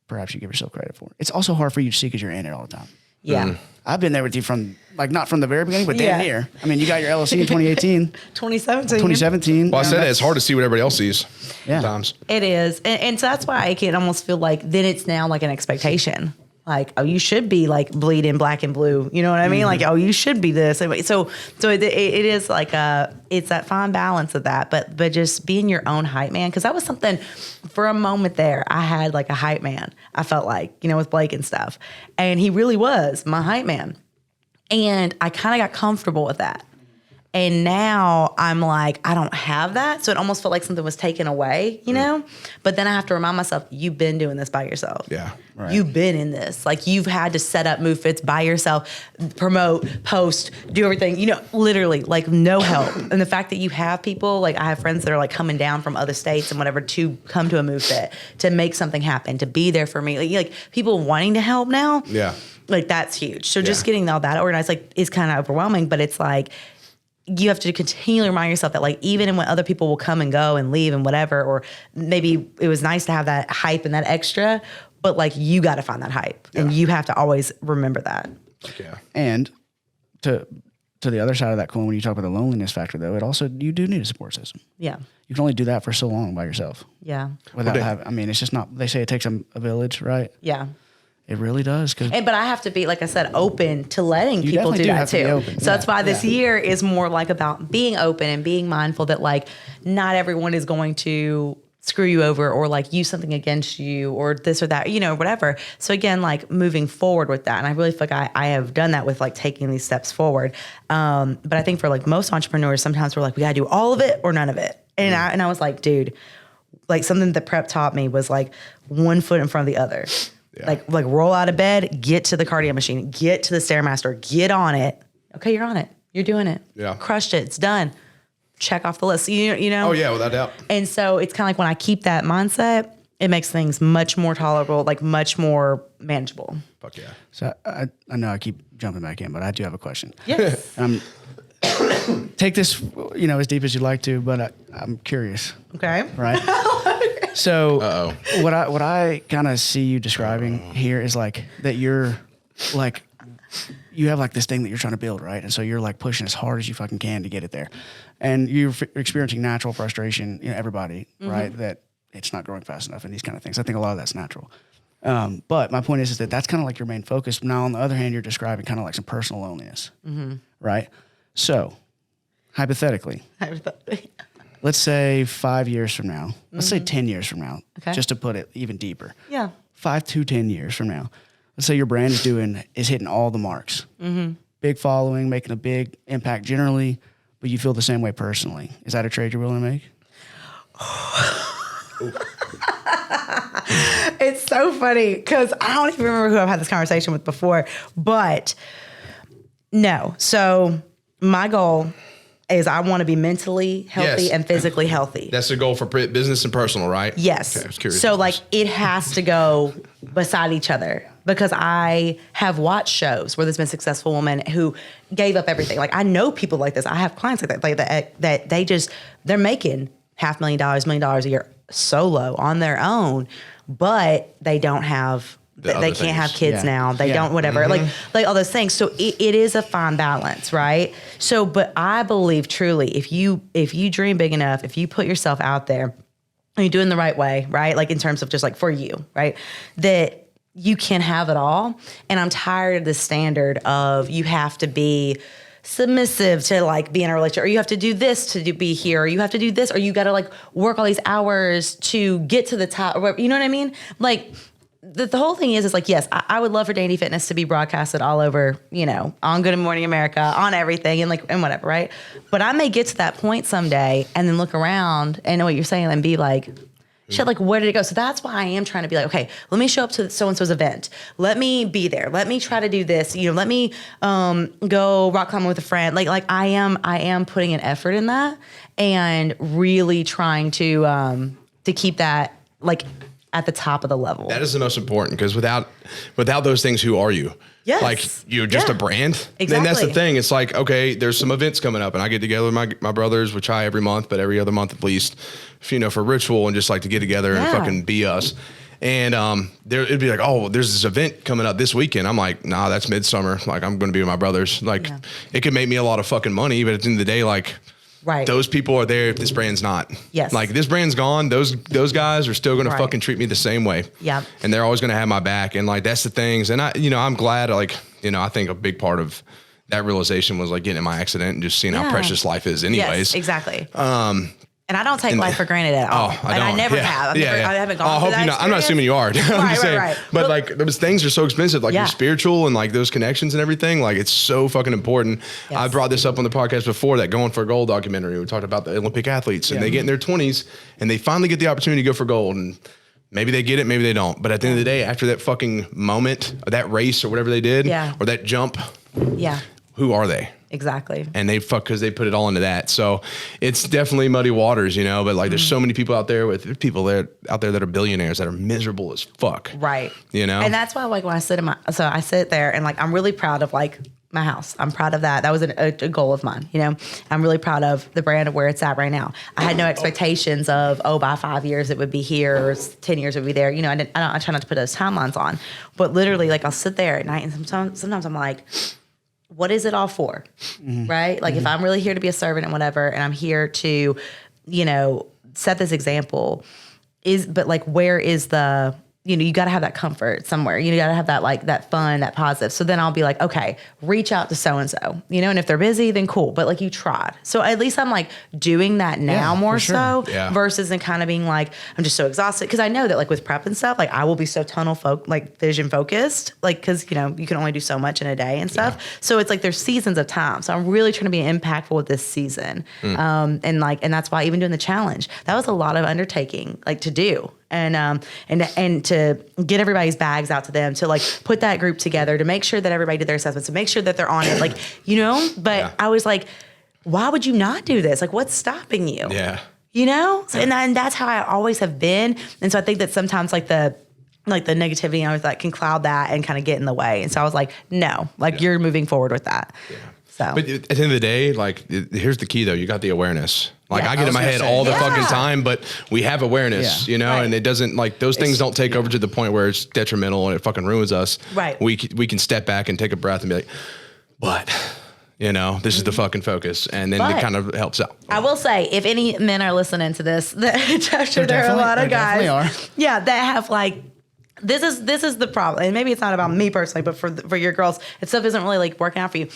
perhaps you give yourself credit for. It's also hard for you to see because you're in it all the time. Yeah. I've been there with you from, like, not from the very beginning, but Yeah. damn near. I mean, you got your LLC in 2018, 2017. 2017. Well, I said it's hard to see what everybody else sees. Yeah. Sometimes. It is. And so that's why I can almost feel like then it's now like an expectation. Like, oh, you should be like bleeding black and blue. You know what I mean? Like, oh, you should be this. So it is like it's that fine balance of that, but just being your own hype man. Cause that was something for a moment there. I had like a hype man. I felt like, with Blake and stuff. And he really was my hype man. And I kind of got comfortable with that. And now I'm like, I don't have that. So it almost felt like something was taken away, But then I have to remind myself, you've been doing this by yourself. Yeah. Right. You've been in this. Like, you've had to set up move fits by yourself, promote, post, do everything, literally, like, no help. And the fact that you have people, like, I have friends that are like coming down from other states and whatever to come to a move fit, to make something happen, to be there for me. Like people wanting to help now. Yeah. Like, that's huge. So just getting all that organized, like, is kind of overwhelming, but it's like, you have to continually remind yourself that, like, even when other people will come and go and leave and whatever, or maybe it was nice to have that hype and that extra, but like, you got to find that hype and you have to always remember that. Yeah. And to the other side of that coin, when you talk about the loneliness factor, though, it also, you do need a support system. Yeah. You can only do that for so long by yourself. Yeah. Without having, I mean, it's just not, they say it takes a village, right? Yeah. It really does. But I have to be, like I said, open to letting people do definitely do that have to be too. open. So Yeah. that's why this year is more like about being open and being mindful that, like, not everyone is going to screw you over or like use something against you or this or that, whatever. So again, like, moving forward with that. And I really feel like I have done that with like taking these steps forward. But I think for like most entrepreneurs, sometimes we're like, we gotta do all of it or none of it. And I was like, dude, like, something that prep taught me was like one foot in front of the other. Yeah. Like roll out of bed, get to the cardio machine, get to the Stairmaster, get on it. Okay, you're on it. You're doing it. Yeah. Crushed it. It's done. Check off the list. You know? Oh yeah, without doubt. And so it's kind of like when I keep that mindset, it makes things much more tolerable, like much more manageable. Fuck yeah. So I know I keep jumping back in, but I do have a question. Yes. Take this, as deep as you'd like to, but I'm curious, Okay. right? So Uh-oh. what I kind of see you describing here is like that you're like, you have like this thing that you're trying to build, right? And so you're like pushing as hard as you fucking can to get it there. And you're experiencing natural frustration, everybody, right? That it's not growing fast enough and these kind of things. I think a lot of that's natural. But my point is that that's kind of like your main focus. Now, on the other hand, you're describing kind of like some personal loneliness, right? So hypothetically, let's say 5 years from now, let's say 10 years from now, just to put it even deeper. Yeah. 5 to 10 years from now, let's say your brand is hitting all the marks. Big following, making a big impact generally, but you feel the same way personally. Is that a trade you're willing to make? It's so funny because I don't even remember who I've had this conversation with before, but no. So my goal is I want to be mentally healthy and physically healthy. That's the goal for business and personal, right? Yes. Okay, I was curious. So like it has to go beside each other because I have watched shows where there's been successful women who gave up everything. Like I know people like this. I have clients like that, that they're making $500,000, $1 million a year solo on their own, but they don't have they can't have kids now. They don't, whatever, like all those things. So it is a fine balance, right? So, but I believe truly, if you dream big enough, if you put yourself out there and you're doing the right way, right? Like in terms of just like for you, right? That you can have it all. And I'm tired of the standard of you have to be submissive to like be in a relationship, or you have to do this to be here, or you have to do this, or you got to like work all these hours to get to the top, or whatever, you know what I mean? Like the whole thing is like, yes, I would love for Dani Fitness to be broadcasted all over, you know, on Good Morning America, on everything, and like, and whatever, right? But I may get to that point someday and then look around and know what you're saying and be like, shit, like, where did it go? So that's why I am trying to be like, okay, let me show up to so-and-so's event. Let me be there. Let me try to do this. You know, let me go rock climbing with a friend. Like I am putting an effort in that and really trying to keep that like at the top of the level. That is the most important, because without those things, who are you? Yes. Like, you're just a brand. Exactly. And that's the thing. It's like, okay, there's some events coming up, and I get together with my brothers, which I every month, but every other month at least, you know, for ritual and just like to get together and fucking be us. And it'd be like, oh, there's this event coming up this weekend. I'm like, nah, that's midsummer. Like, I'm going to be with my brothers. Like, it could make me a lot of fucking money, but at the end of the day, like, right. those people are there if this brand's not. Yes. Like, this brand's gone, those guys are still going to fucking treat me the same way. Yeah. And they're always going to have my back. And like, that's the things. And I'm glad, like, you know, I think a big part of that realization was like getting in my accident and just seeing how precious life is anyways. Yes, exactly. And I don't take life for granted at all. I never have. I haven't gone through that. I'm not assuming you are. I'm just saying. Right. But like, those things are so expensive, like your spiritual and like those connections and everything. Like, it's so fucking important. Yes. I brought this up on the podcast before, that Going for Gold documentary. We talked about the Olympic athletes, and they get in their 20s and they finally get the opportunity to go for gold. And maybe they get it, maybe they don't. But at the end of the day, after that fucking moment, or that race or whatever they did, or that jump, who are they? Exactly. And they because they put it all into that. So it's definitely muddy waters, you know, but like, there's so many people out there that are billionaires that are miserable as fuck. Right. You know? And that's why, like, when I sit there and like, I'm really proud of like my house. I'm proud of that. That was a goal of mine. You know, I'm really proud of the brand of where it's at right now. I had no expectations of, by 5 years it would be here, or 10 years it would be there. You know, I try not to put those timelines on, but literally, like, I'll sit there at night and sometimes I'm like, what is it all for? Mm-hmm. Right? Like, if I'm really here to be a servant and whatever, and I'm here to, you know, set this example, but like, where is the, you know, you got to have that comfort somewhere. You got to have that, like, that fun, that positive. So then I'll be like, okay, reach out to so-and-so, you know, and if they're busy, then cool. But like, you tried. So at least I'm like doing that now more so versus and kind of being like, I'm just so exhausted. Cause I know that like with prep and stuff, like I will be so vision focused, like, cause you know, you can only do so much in a day and stuff. Yeah. So it's like, there's seasons of time. So I'm really trying to be impactful with this season. And that's why even doing the challenge, that was a lot of undertaking, like, to do. And to get everybody's bags out to them, to like put that group together, to make sure that everybody did their assessments, to make sure that they're on it, like, you know, but I was like, why would you not do this? Like, what's stopping you? Yeah. You know? So, and that's how I always have been. And so I think that sometimes like the negativity, I was like, can cloud that and kind of get in the way. And so I was like, no, like you're moving forward with that. Yeah. So. But at the end of the day, like, here's the key though. You got the awareness. Like, I get in my head all the fucking time, but we have awareness, you know, and it doesn't, like, those things don't take over to the point where it's detrimental and it fucking ruins us. Right. We can step back and take a breath and be like, but, you know, this is the fucking focus. And then it kind of helps out. I will say, if any men are listening to this, there are a lot of guys. Yeah, that have like, this is the problem. And maybe it's not about me personally, but for your girls, if stuff isn't really like working out for you,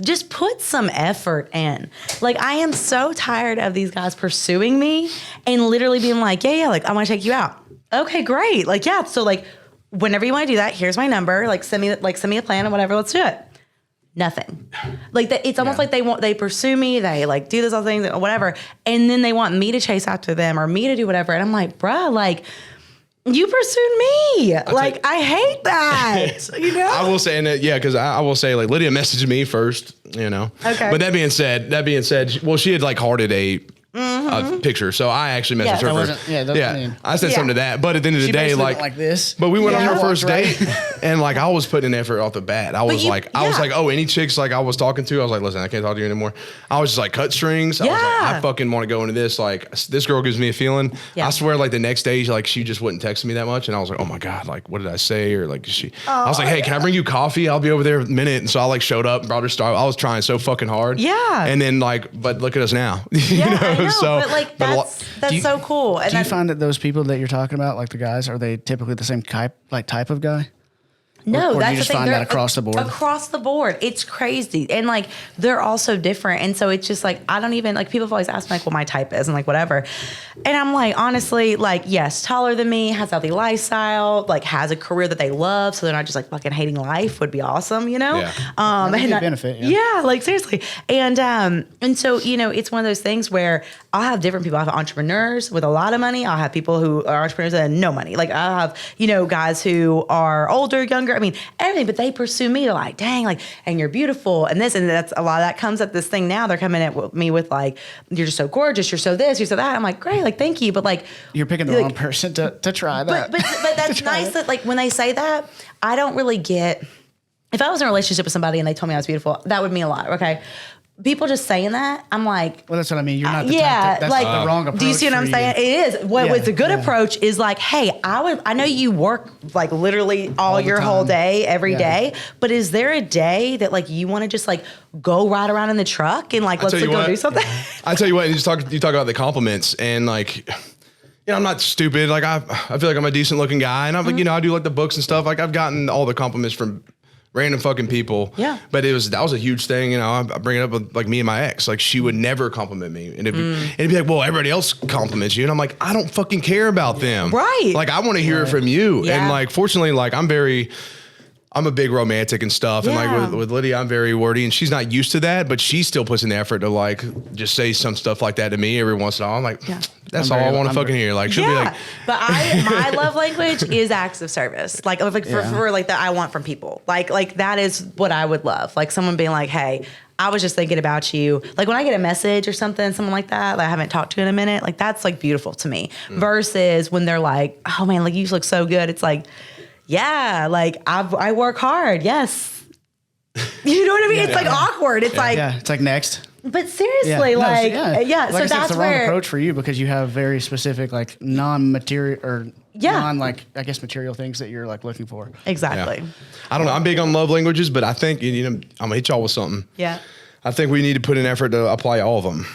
just put some effort in. Like, I am so tired of these guys pursuing me and literally being like, yeah, like, I want to take you out. Okay, great. Like, yeah. So like, whenever you want to do that, here's my number. Like, send me a plan or whatever. Let's do it. Nothing. Like that. It's almost like they pursue me. They like do this other thing or whatever. And then they want me to chase after them or me to do whatever. And I'm like, bruh, like, you pursued me. I hate that. You know? I will say, because I will say, like, Lydia messaged me first, you know. Okay. But that being said, well, she had like hearted a picture, so I actually messaged her. I said something to that, but at the end of the day, like this. But we went on our first date, and like I was putting an effort off the bat. I was like, any chicks like I was talking to, I was like, listen, I can't talk to you anymore. I was just like, cut strings. I was like, I fucking want to go into this. Like, this girl gives me a feeling. I swear, like the next day, like she just wouldn't text me that much, and I was like, oh my god, like what did I say? Or like I was like, hey, can I bring you coffee? I'll be over there in a minute. And so I like showed up and brought her Starbucks. I was trying so fucking hard. Yeah. And then but look at us now. You know? So, but like that's so cool. And do you find that those people that you're talking about, like the guys, are they typically the same type of guy? No, or that's do you the just thing. find They're that across the board? Across the board. It's crazy. And like, they're all so different. And so it's just like, I don't even, like, people have always asked me like what my type is and like whatever. And I'm like, honestly, like, yes, taller than me, has a healthy lifestyle, like has a career that they love. So they're not just like fucking hating life would be awesome, you know? Yeah. That'd be a benefit. Yeah, like seriously. And so, you know, it's one of those things where I'll have different people. I have entrepreneurs with a lot of money. I'll have people who are entrepreneurs that have no money. Like I'll have, you know, guys who are older, younger. I mean, everything, but they pursue me to like, dang, like, and you're beautiful and this, and that's a lot of that comes at this thing now. They're coming at me with like, you're just so gorgeous. You're so this, you're so that. I'm like, great. Like, thank you. But like, you're picking the wrong person to try that. But that's nice that like when they say that, I don't really get, if I was in a relationship with somebody and they told me I was beautiful, that would mean a lot. Okay. People just saying that, I'm like, well, that's what I mean. You're not the type that's like the wrong approach. Do you see what I'm saying? It is. What was the good approach is like, hey, I know you work like literally all your whole day, every day, but is there a day that like you want to just like go ride around in the truck and like let's go do something? I tell you what, you talk about the compliments and like, you know, I'm not stupid. Like I feel like I'm a decent looking guy, and I'm like, you know, I do like the books and stuff. Like I've gotten all the compliments from random fucking people. Yeah. But that was a huge thing. You know, I bring it up with like me and my ex. Like she would never compliment me. And it'd be like, well, everybody else compliments you. And I'm like, I don't fucking care about them. Right. Like I want to hear it from you. Yeah. And like, fortunately, like I'm a big romantic and stuff. And like with Lydia, I'm very wordy and she's not used to that, but she still puts in the effort to like just say some stuff like that to me every once in a while. I'm like, that's all I want to fucking hear. Like she'll be like, but my love language is acts of service. Like for like that I want from people. Like that is what I would love. Like someone being like, hey, I was just thinking about you. Like when I get a message or something, someone like that I haven't talked to in a minute, like that's like beautiful to me. Versus when they're like, oh man, like you look so good. It's like, yeah, like I work hard. Yes. You know what I mean? It's like awkward. It's like, it's like next. But seriously, Like so I said, that's it's the wrong approach for you because you have very specific like non-material or non like I guess material things that you're like looking for. Exactly. Yeah. I don't know. I'm big on love languages, but I think, you know, I'm gonna hit y'all with something. Yeah. I think we need to put in effort to apply all of them.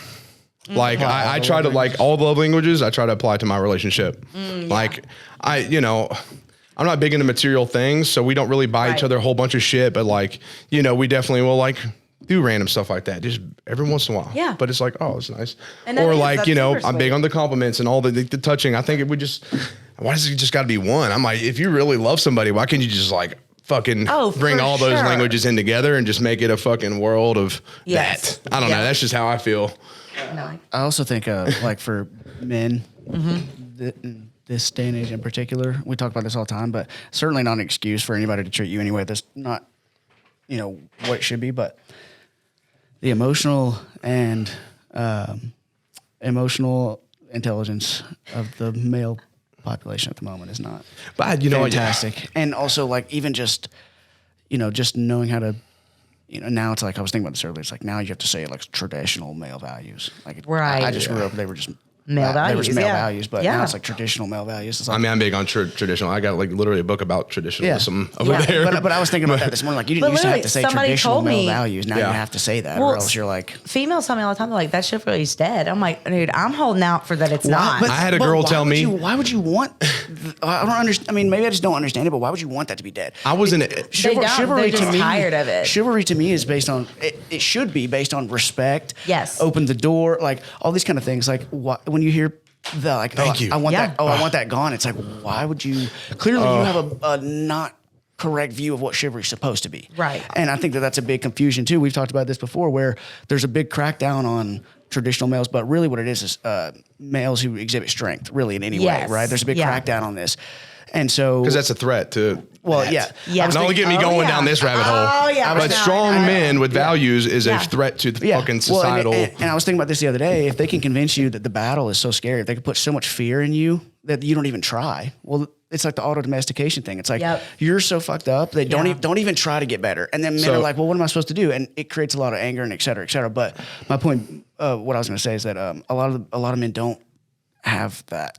Like I try to like all the love languages. I try to apply to my relationship. Like I'm not big into material things, so we don't really buy each other a whole bunch of shit. But like, you know, we definitely will like do random stuff like that, just every once in a while. Yeah. But it's like, oh, it's nice. Or like, you know, I'm big on the compliments and all the touching. I think it would just, why does it just got to be one? I'm like, if you really love somebody, why can't you just like fucking bring all those languages in together and just make it a fucking world of that? I don't know. That's just how I feel. I also think like for men, this day and age in particular, we talk about this all the time, but certainly not an excuse for anybody to treat you anyway that's not, you know, what it should be, but the emotional and emotional intelligence of the male population at the moment is not fantastic. And also like even just, you know, just knowing how to, you know, now it's like, I was thinking about this earlier, it's like now you have to say like traditional male values. Like I just grew up, they were just male values. There was male values, but now it's like traditional male values. It's like, I mean, I'm big on traditional. I got like literally a book about traditionalism over there. But I was thinking about that this morning. Like you didn't used to have to say traditional male values. Now you have to say that, or else you're like. Females tell me all the time, they're like, that shit really is dead. I'm like, dude, I'm holding out for that. It's not. I had a girl tell me. Why would you want? I don't understand. I mean, maybe I just don't understand it. But why would you want that to be dead? I wasn't. Chivalry to me, tired of it. Chivalry to me is based on. It should be based on respect. Yes. Open the door, like all these kind of things. Like when you hear. Thank you. I want that. I want that gone. It's like, why would you? Clearly, you have a not correct view of what chivalry is supposed to be. Right. And I think that's a big confusion too. We've talked about this before, where there's a big crackdown on traditional males, but really what it is males who exhibit strength, really in any way, right? There's a big crackdown on this, and so because that's a threat to. Well, Don't get me going down this rabbit hole. Oh, yeah. But strong men with values is a threat to the fucking societal. Well, and I was thinking about this the other day. If they can convince you that the battle is so scary, if they can put so much fear in you that you don't even try, well, it's like the auto domestication thing. It's like you're so fucked up they don't even try to get better. And then men are like, well, what am I supposed to do? And it creates a lot of anger and et cetera, et cetera. But my point, what I was going to say is that a lot of men don't have that.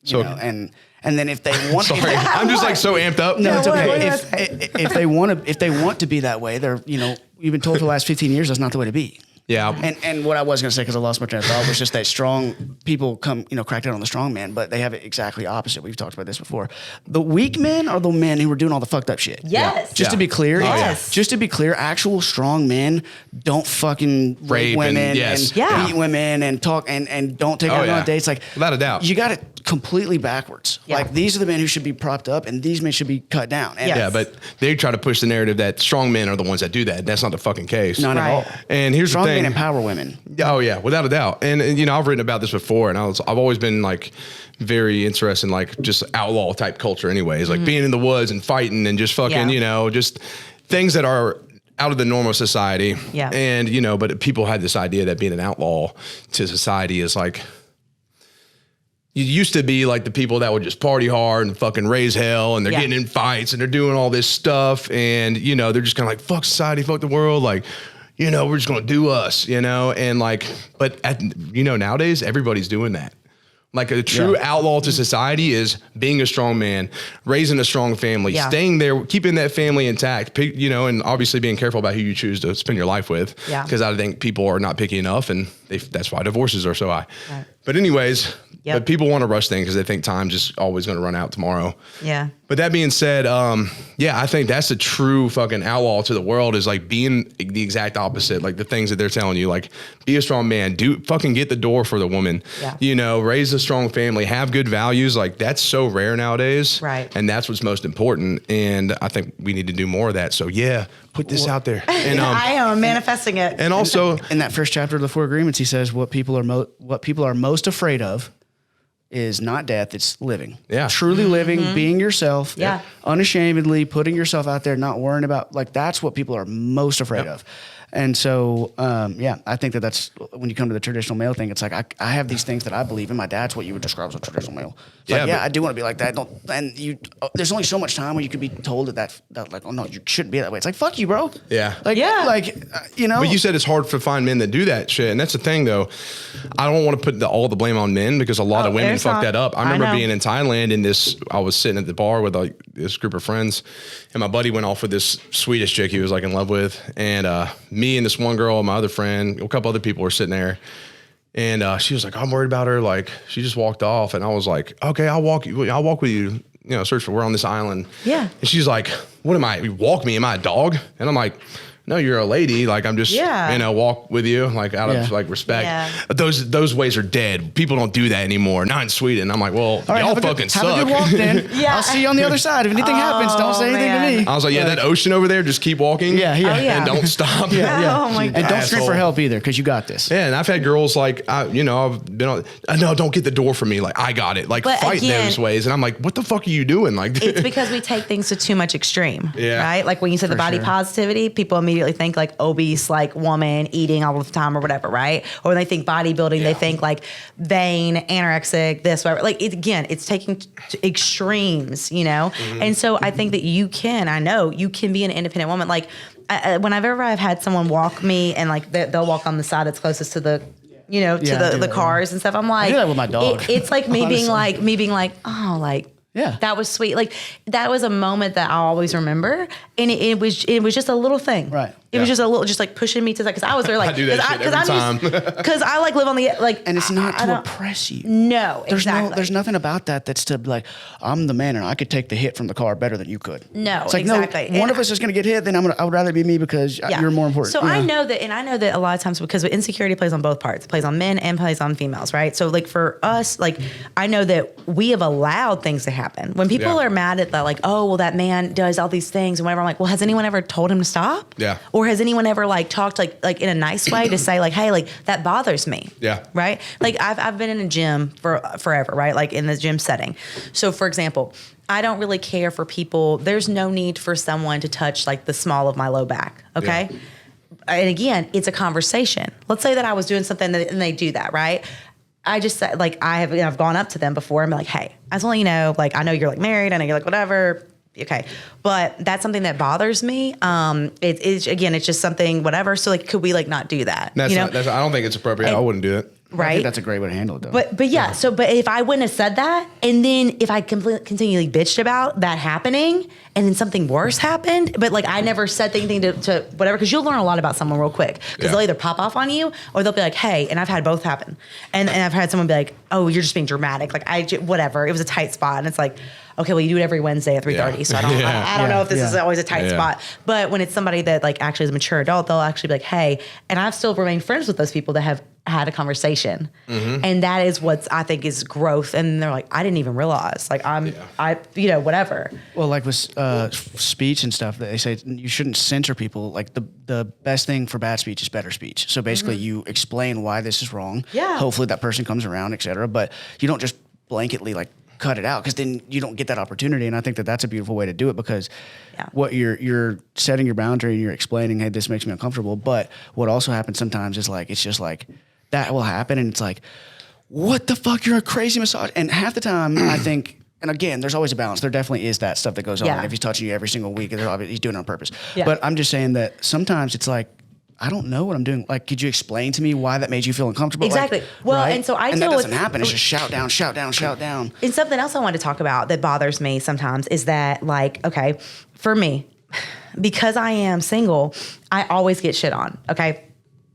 You know, and then if they want, sorry, I'm just like so amped up. No, it's okay. If they want to be that way, they're you've been told for the last 15 years that's not the way to be. Yeah. And what I was going to say, because I lost my train of thought, was just that strong people crack down on the strong man, but they have it exactly opposite. We've talked about this before. The weak men are the men who were doing all the fucked up shit. Yes. Just to be clear. Yes. Just to be clear, actual strong men don't fucking rape women and beat women and talk and don't take out on dates. Like, without a doubt. You got it completely backwards. Yeah. Like, these are the men who should be propped up and these men should be cut down. And Yeah, but they try to push the narrative that strong men are the ones that do that. That's not the fucking case. Not at all. And here's strong the thing. men empower women. Oh yeah, without a doubt. And I've written about this before, and I've always been like very interested in like just outlaw type culture anyways, like being in the woods and fighting and just fucking, just things that are out of the normal society. Yeah. And, but people had this idea that being an outlaw to society is like, you used to be like the people that would just party hard and fucking raise hell, and they're getting in fights and they're doing all this stuff. And, they're just kind of like, fuck society, fuck the world. Like, we're just going to do us, and like, but nowadays everybody's doing that. Like a true outlaw to society is being a strong man, raising a strong family, staying there, keeping that family intact, and obviously being careful about who you choose to spend your life with. Yeah. Because I think people are not picky enough, and that's why divorces are so high. Right. But anyways, but people want to rush things because they think time's just always going to run out tomorrow. Yeah. But that being said, I think that's the true fucking outlaw to the world, is like being the exact opposite. Like the things that they're telling you, like be a strong man, fucking get the door for the woman, raise a strong family, have good values. Like that's so rare nowadays. Right. And that's what's most important. And I think we need to do more of that. So put this out there. And I am manifesting it. And also in that first chapter of the 4 Agreements, he says what people are most afraid of is not death, it's living. Yeah. Truly living, being yourself, unashamedly putting yourself out there, not worrying about, like, that's what people are most afraid of. And so, I think that's when you come to the traditional male thing, it's like, I have these things that I believe in. My dad's what you would describe as a traditional male. It's I do want to be like that. There's only so much time where you could be told that like, oh no, you shouldn't be that way. It's like, fuck you, bro. Yeah. But you said it's hard to find men that do that shit. And that's the thing though. I don't want to put all the blame on men, because a lot of women fuck that up. I remember being in Thailand I was sitting at the bar with like this group of friends, and my buddy went off with this Swedish chick he was like in love with. And, me and this one girl, my other friend, a couple other people were sitting there, and she was like, I'm worried about her. Like, she just walked off. And I was like, okay, I'll walk with you, search for, we're on this island. Yeah. And she's like, what am I? You walk me? Am I a dog? And I'm like, no, you're a lady. Like, I'm just, walk with you, like, out of like respect. Yeah. But those ways are dead. People don't do that anymore. Not in Sweden. I'm like, well, right, y'all fucking suck. Have a good walk then. I'll see you on the other side. If anything happens, don't say anything to me. I was like, that ocean over there, just keep walking. And don't stop. Oh my God. And don't scream for help either, because you got this. Yeah, and I've had girls like, I've been on, no, don't get the door for me. Like, I got it. Like, fight those ways. And I'm like, what the fuck are you doing? Like, it's because we take things to too much extreme. Yeah. Right? Like when you said the body positivity, people immediately think like obese, like woman eating all the time or whatever, right? Or when they think bodybuilding, they think like vain, anorexic, this, whatever. Like, it's taking to extremes, And so I think that I know you can be an independent woman. Like, whenever I've had someone walk me and like they'll walk on the side that's closest to the the cars and stuff, I'm like, I do that with my dog. It's like me being like, oh, like, yeah, that was sweet. Like, that was a moment that I'll always remember, and it was just a little thing, right? It was just a little, just like pushing me to that, because I was there like, I do that shit every time, because I like live on the like, and it's not to oppress you. No, exactly. There's nothing about that's to like, I'm the man and I could take the hit from the car better than you could. No, it's like, exactly. No, one of us is going to get hit, then I would rather be me, because you're more important. So I know that a lot of times, because insecurity plays on both parts, it plays on men and plays on females, right? So like for us, like I know that we have allowed things to happen. When people are mad at that, like, oh, well, that man does all these things and whatever, I'm like, well, has anyone ever told him to stop? Yeah. Or has anyone ever like talked like in a nice way to say like, hey, like that bothers me. Yeah. Right. Like I've been in a gym for forever, right? Like in the gym setting. So for example, I don't really care for people. There's no need for someone to touch like the small of my low back. Okay. Yeah. And again, it's a conversation. Let's say that I was doing something and they do that, right? I just said, like, I've gone up to them before and been like, hey, I just want you to know, like, I know you're like married, I know you're like whatever. Okay. But that's something that bothers me. It's just something, whatever. So like, could we like not do that? I don't think it's appropriate. I wouldn't do it. Right. I think that's a great way to handle it, though. But yeah, so but if I wouldn't have said that, and then if I continually bitched about that happening, and then something worse happened, but like I never said anything to whatever, because you'll learn a lot about someone real quick, because they'll either pop off on you or they'll be like, hey, and I've had both happen, and I've had someone be like, oh, you're just being dramatic, like whatever, it was a tight spot, and it's like, okay, well, you do it every Wednesday at 3:30, so I don't know if this is always a tight spot. But when it's somebody that like actually is a mature adult, they'll actually be like, hey, and I've still remained friends with those people that have had a conversation, and that is what I think is growth. And they're like, I didn't even realize, like whatever. Well, like with speech and stuff, they say you shouldn't censor people. Like the best thing for bad speech is better speech. So basically, you explain why this is wrong. Yeah. Hopefully that person comes around, etc. But you don't just blanketly like cut it out, because then you don't get that opportunity. And I think that that's a beautiful way to do it, because what you're setting your boundary and you're explaining, hey, this makes me uncomfortable. But what also happens sometimes is like, it's just like that will happen. And it's like, what the fuck? You're a crazy massage. And half the time I think, and again, there's always a balance. There definitely is that stuff that goes on. If he's touching you every single week, he's doing it on purpose. Yeah. But I'm just saying that sometimes it's like, I don't know what I'm doing. Like, could you explain to me why that made you feel uncomfortable? Exactly. Like, well, right? And so I and deal that doesn't with, happen. It's just shout down, shout down, shout down. And something else I wanted to talk about that bothers me sometimes is that, like, okay, for me, because I am single, I always get shit on. Okay.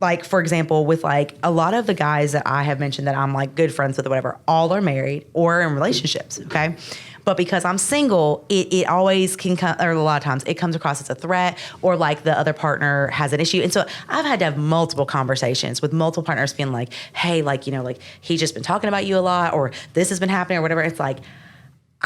Like, for example, with like a lot of the guys that I have mentioned that I'm like good friends with or whatever, all are married or in relationships. Okay. But because I'm single, it always can come, or a lot of times it comes across as a threat, or like the other partner has an issue. And so I've had to have multiple conversations with multiple partners being like, hey, like, like he's just been talking about you a lot, or this has been happening or whatever. It's like,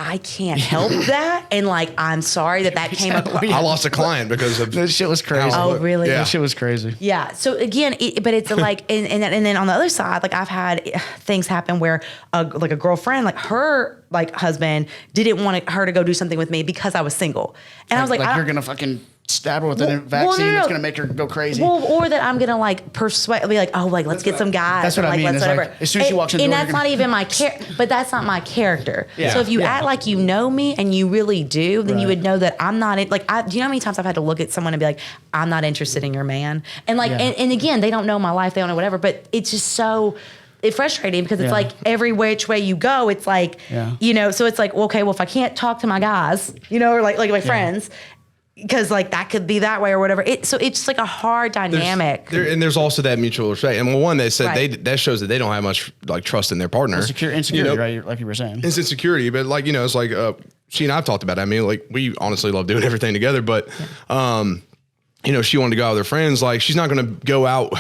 I can't help that. And like, I'm sorry that came across. I lost a client because of that shit was crazy. Oh, really? Yeah. That shit was crazy. Yeah. So again, but it's like, and then on the other side, like I've had things happen where like a girlfriend, like her like husband didn't want her to go do something with me because I was single. And I was like you're going to fucking stab her with a vaccine that's going to make her go crazy. Well, or that I'm going to like persuade, be like, oh, like, let's get some guys. That's what I mean. Let's whatever. Like, as soon as she walks in the door, door, that's not even my but that's not my character. Yeah. So if you act like you know me and you really do, then you would know that I'm not, do you know how many times I've had to look at someone and be like, I'm not interested in your man? And like, and again, they don't know my life, they don't know whatever, but it's just so frustrating because it's like every which way you go, it's like, so it's like, well, okay, well, if I can't talk to my guys, or like my friends, because like that could be that way or whatever. So it's just like a hard dynamic. There's also that mutual respect. And one, they said that shows that they don't have much like trust in their partner. Insecurity, right? Like you were saying. It's insecurity, but like, it's like she and I've talked about it. I mean, like we honestly love doing everything together, but she wanted to go out with her friends. Like she's not going to go out.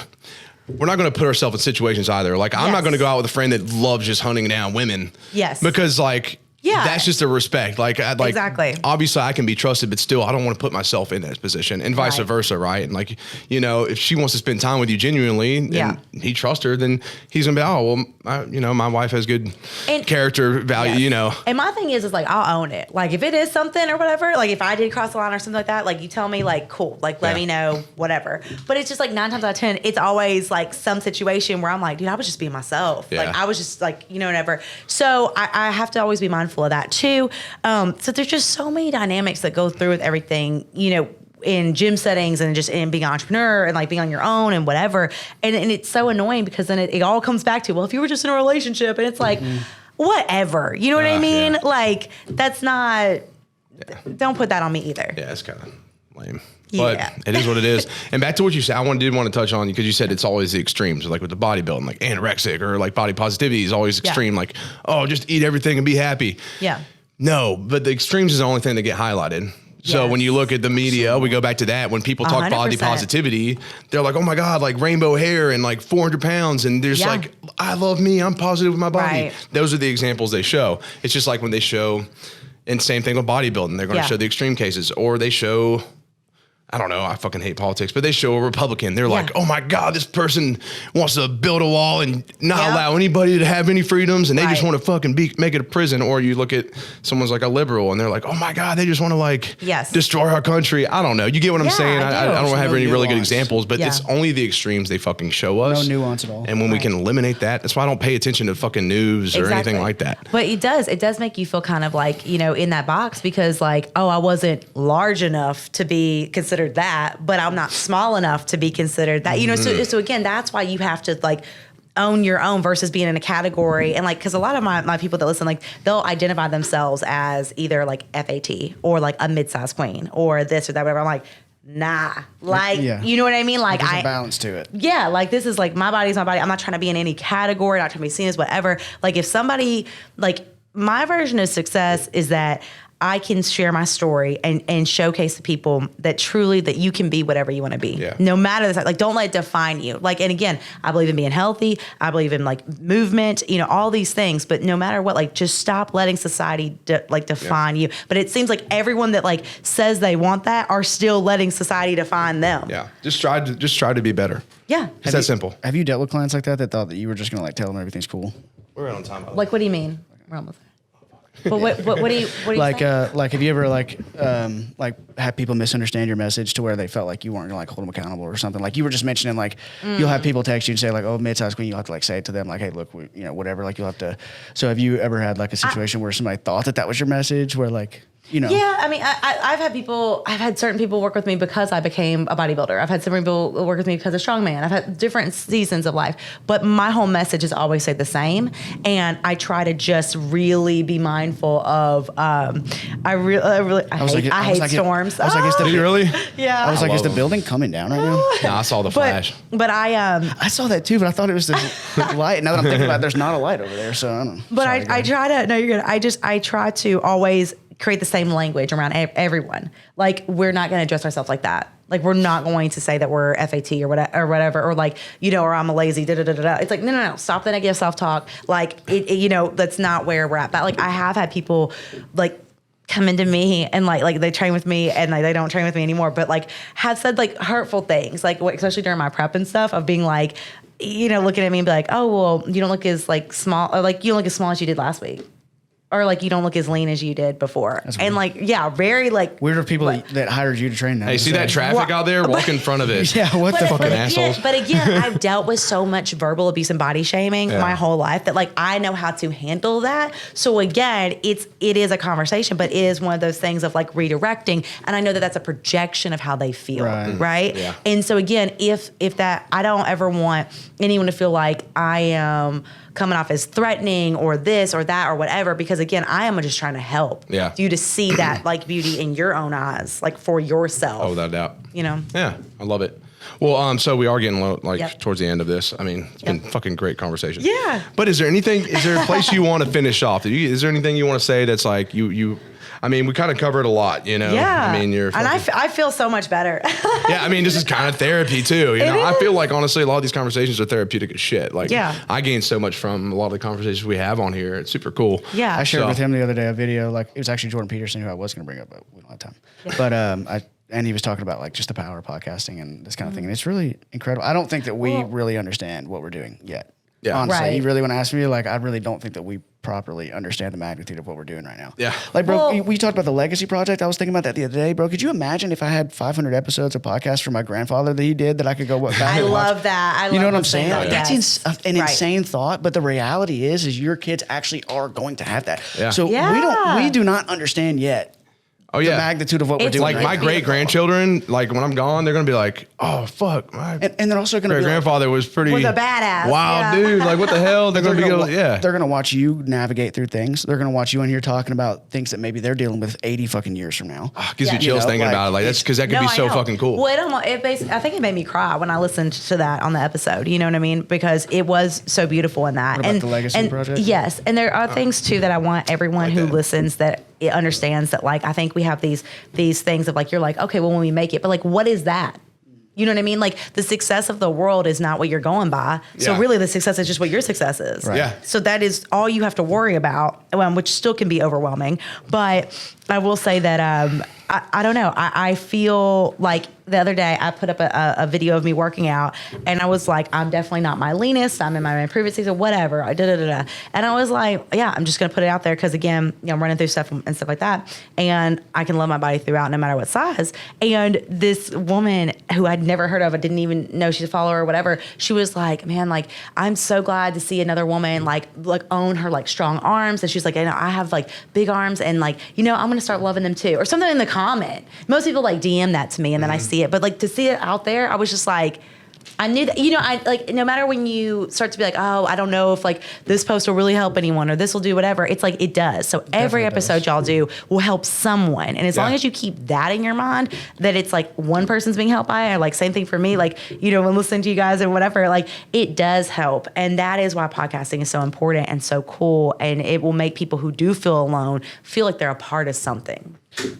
We're not going to put ourselves in situations either. Like I'm not going to go out with a friend that loves just hunting down women. Yes. Because like, that's just a respect. Like, exactly. Obviously I can be trusted, but still I don't want to put myself in that position and vice versa. Right. And like, if she wants to spend time with you genuinely and he trusts her, then he's gonna be, oh, well, my wife has good character value, And my thing is like, I'll own it. Like if it is something or whatever, like if I did cross the line or something like that, like you tell me like, cool, like let me know, whatever. But it's just like 9 times out of 10, it's always like some situation where I'm like, dude, I was just being myself. Like I was just like, whatever. So I have to always be mindful of that too. So there's just so many dynamics that go through with everything, in gym settings and just in being an entrepreneur and like being on your own and whatever. And it's so annoying because then it all comes back to, well, if you were just in a relationship, and it's like, whatever, you know what I mean? Yeah. Like that's not, don't put that on me either. Yeah, it's kind of lame. But it is what it is. And back to what you said, I did want to touch on, because you said it's always the extremes, like with the bodybuilding, like anorexic or like body positivity is always extreme. Like, oh, just eat everything and be happy. Yeah. No, but the extremes is the only thing that get highlighted. So when you look at the media, we go back to that. When people talk 100%. Body positivity, they're like, oh my God, like rainbow hair and like 400 pounds. And there's like, I love me. I'm positive with my body. Right. Those are the examples they show. It's just like when they show, and same thing with bodybuilding, they're going to show the extreme cases, or they show, I don't know, I fucking hate politics, but they show a Republican. They're like, oh my God, this person wants to build a wall and not allow anybody to have any freedoms, and they just want to fucking make it a prison. Or you look at someone's like a liberal and they're like, oh my God, they just want to like destroy our country. I don't know. You get what I'm saying? I don't have any really good examples, but it's only the extremes they fucking show us. No nuance at all. And when we can eliminate that, that's why I don't pay attention to fucking news or anything like that. But it does make you feel kind of like, in that box, because like, oh, I wasn't large enough to be considered that, but I'm not small enough to be considered that, So again, that's why you have to like own your own versus being in a category. And like, cause a lot of my people that listen, like they'll identify themselves as either like FAT or like a mid-sized queen or this or that, whatever. I'm like, nah, like, you know what I mean? Like, there's a balance to it. Yeah, like this is like my body's my body. I'm not trying to be in any category, not trying to be seen as whatever. Like if somebody, like my version of success is that I can share my story and showcase to people that truly that you can be whatever you want to be. Yeah. No matter the size. Like don't let it define you. Like, and again, I believe in being healthy. I believe in like movement, you know, all these things, but no matter what, like just stop letting society define you. But it seems like everyone that like says they want that are still letting society define them. Yeah. Just try to be better. Yeah. It's that simple. Have you dealt with clients like that thought that you were just going to like tell them everything's cool? We're right on time. Like, what do you mean? We're almost there. But what do you like saying? like have you ever like had people misunderstand your message to where they felt like you weren't gonna like hold them accountable or something? Like you were just mentioning like you'll have people text you and say like, oh, mid-sized queen, you'll have to like say it to them like, hey, look, you know, whatever, like you'll have to. So have you ever had like a situation where somebody thought that was your message where like, you know? Yeah, I mean, I've had certain people work with me because I became a bodybuilder. I've had some people work with me because of strongman. I've had different seasons of life, but my whole message is always stay the same. And I try to just really be mindful of, I hate storms. I was like, is the Did you really? Yeah. I was like, is the them. building coming down right now? Nah, I saw the flash. But I saw that too, but I thought it was the light. Now that I'm thinking about it, there's not a light over there, so I don't know. But Sorry, I try to, no, you're good. I try to always create the same language around everyone. Like, we're not going to address ourselves like that. Like, we're not going to say that we're FAT or whatever, or like, you know, or I'm a lazy, da-da-da-da-da. It's like, no. Stop the negative self-talk. Like, you know, that's not where we're at. But like, I have had people like come into me and like they train with me and like they don't train with me anymore, but like have said like hurtful things, like especially during my prep and stuff, of being like, you know, looking at me and be like, oh, well, you don't look as like small, or like you don't look as small as you did last week. Or like you don't look as lean as you did before. And like, yeah, very like weird for people that hired you to train them. Hey, see that traffic out there? Walk in front of it. Yeah, what the fucking again, assholes. But again, I've dealt with so much verbal abuse and body shaming my whole life that like I know how to handle that. So again, it is a conversation, but it is one of those things of like redirecting. And I know that that's a projection of how they feel, right? Yeah. And so again, if that, I don't ever want anyone to feel like I am coming off as threatening or this or that or whatever, because again, I am just trying to help you to see that like beauty in your own eyes, like for yourself. Oh, without doubt. You know? Yeah, I love it. Well, so we are getting low, towards the end of this. I mean, it's been fucking great conversation. Yeah. But is there a place you want to finish off? Is there anything you want to say that's like I mean, we kind of covered a lot, you know? Yeah. I mean, and I feel so much better. Yeah, I mean, this is kind of therapy too. You know, I feel like honestly, a lot of these conversations are therapeutic as shit. Like, I gained so much from a lot of the conversations we have on here. It's super cool. Yeah. I shared with him the other day a video, like it was actually Jordan Peterson who I was going to bring up, but we don't have time. But and he was talking about like just the power of podcasting and this kind of thing, and it's really incredible. I don't think that we really understand what we're doing yet. Yeah, honestly, you really want to ask me? Like, I really don't think that we properly understand the magnitude of what we're doing right now. Yeah, like, bro, we talked about the legacy project. I was thinking about that the other day, bro. Could you imagine if I had 500 episodes of podcasts from my grandfather that he did that I could go back I and love watch? that. You know what I'm saying? Like, that's an insane thought, but the reality is your kids actually are going to have that. Yeah. So we do not understand yet. Oh yeah, the magnitude of what we're doing. Like my great grandchildren, like when I'm gone, they're gonna be like, "Oh fuck!" My and they're also gonna be grandfather was pretty was a badass, wild dude. Like what the hell? They're gonna be they're gonna watch you navigate through things. They're gonna watch you in here talking about things that maybe they're dealing with 80 fucking years from now. Gives me chills thinking about it. Like that's because that could be so fucking cool. Well, I think it made me cry when I listened to that on the episode. You know what I mean? Because it was so beautiful in that. What about the legacy project? Yes, and there are things too that I want everyone who listens that it understands that. Like I think we have these things of like you're like, okay, well when we make it, but like what is that? You know what I mean? Like the success of the world is not what you're going by. So really the success is just what your success is. Right. Yeah. So that is all you have to worry about, which still can be overwhelming. But I will say that I don't know. I feel like the other day I put up a video of me working out and I was like, I'm definitely not my leanest. I'm in my improvement season, whatever. And I was like, yeah, I'm just going to put it out there because again, you know, I'm running through stuff and stuff like that. And I can love my body throughout no matter what size. And this woman who I'd never heard of, I didn't even know she's a follower or whatever. She was like, man, like, I'm so glad to see another woman like own her like strong arms. And she's like, I have like big arms and like, you know, I'm going to start loving them too. Or something in the comment. Most people like DM that to me and then I see it. But like to see it out there, I was just like, I knew that, I like, no matter when you start to be like, oh, I don't know if like this post will really help anyone or this will do whatever. It's like, it does. So every episode y'all do will help someone. And as long as you keep that in your mind, that it's like one person's being helped by, or like same thing for me, like, when listening to you guys and whatever, like it does help. And that is why podcasting is so important and so cool. And it will make people who do feel alone feel like they're a part of something.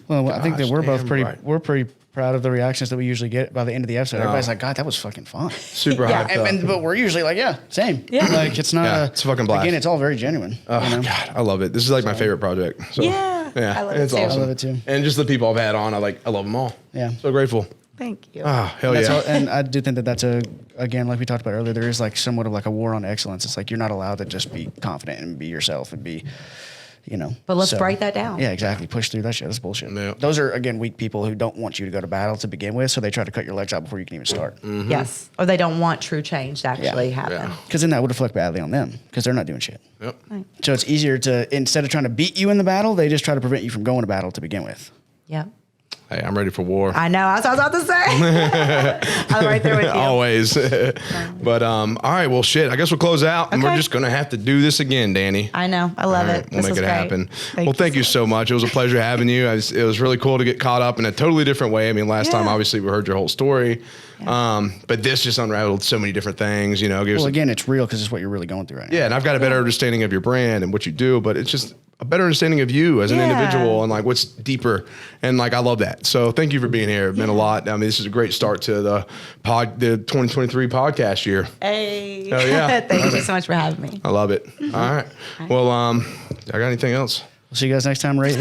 Well, I think that we're both pretty proud of the reactions that we usually get by the end of the episode. Everybody's like, God, that was fucking fun. Super hyped up. But we're usually like, yeah, same. Yeah. Like, it's not it's a fucking blast. Again, it's all very genuine. Oh, God, I love it. This is like my favorite project. So, yeah. I love it too. Awesome. I love it too. And just the people I've had on, I love them all. Yeah. So grateful. Thank you. Oh, hell yeah. And I do think that that's again, like we talked about earlier, there is like somewhat of like a war on excellence. It's like, you're not allowed to just be confident and be yourself and be, But let's break that down. Yeah, exactly. Push through that shit. That's bullshit. Yeah. Those are, again, weak people who don't want you to go to battle to begin with, so they try to cut your legs out before you can even start. Mm-hmm. Yes. Or they don't want true change to actually happen. Because then that would reflect badly on them, because they're not doing shit. Yep. Right. So it's easier to, instead of trying to beat you in the battle, they just try to prevent you from going to battle to begin with. Yep. Hey, I'm ready for war. I know. That's what I was about to say. I'm right there with you. Always. But all right, well, shit. I guess we'll close out, and we're just gonna have to do this again, Dani. I know. I love it. We'll make it happen. Thank you so much. much. It was a pleasure having you. It was really cool to get caught up in a totally different way. I mean, last time, obviously, we heard your whole story. But this just unraveled so many different things, Well, again, it's real because it's what you're really going through right now. Yeah, and I've got a better understanding of your brand and what you do, but it's just a better understanding of you as an individual and like what's deeper. And like, I love that. So thank you for being here. It meant a lot. I mean, this is a great start to the 2023 podcast year. Hey. Oh, yeah. Thank you so much for having me. I love it. All right. Well, I got anything else? We'll see you guys next time. Rate,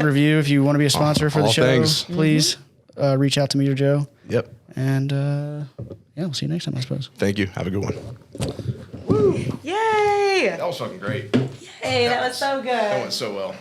review. If you want to be a sponsor for the show, please reach out to me or Joe. Yep. And we'll see you next time, I suppose. Thank you. Have a good one. Woo. Yay. That was fucking great. Yay, that was so good. That went so well.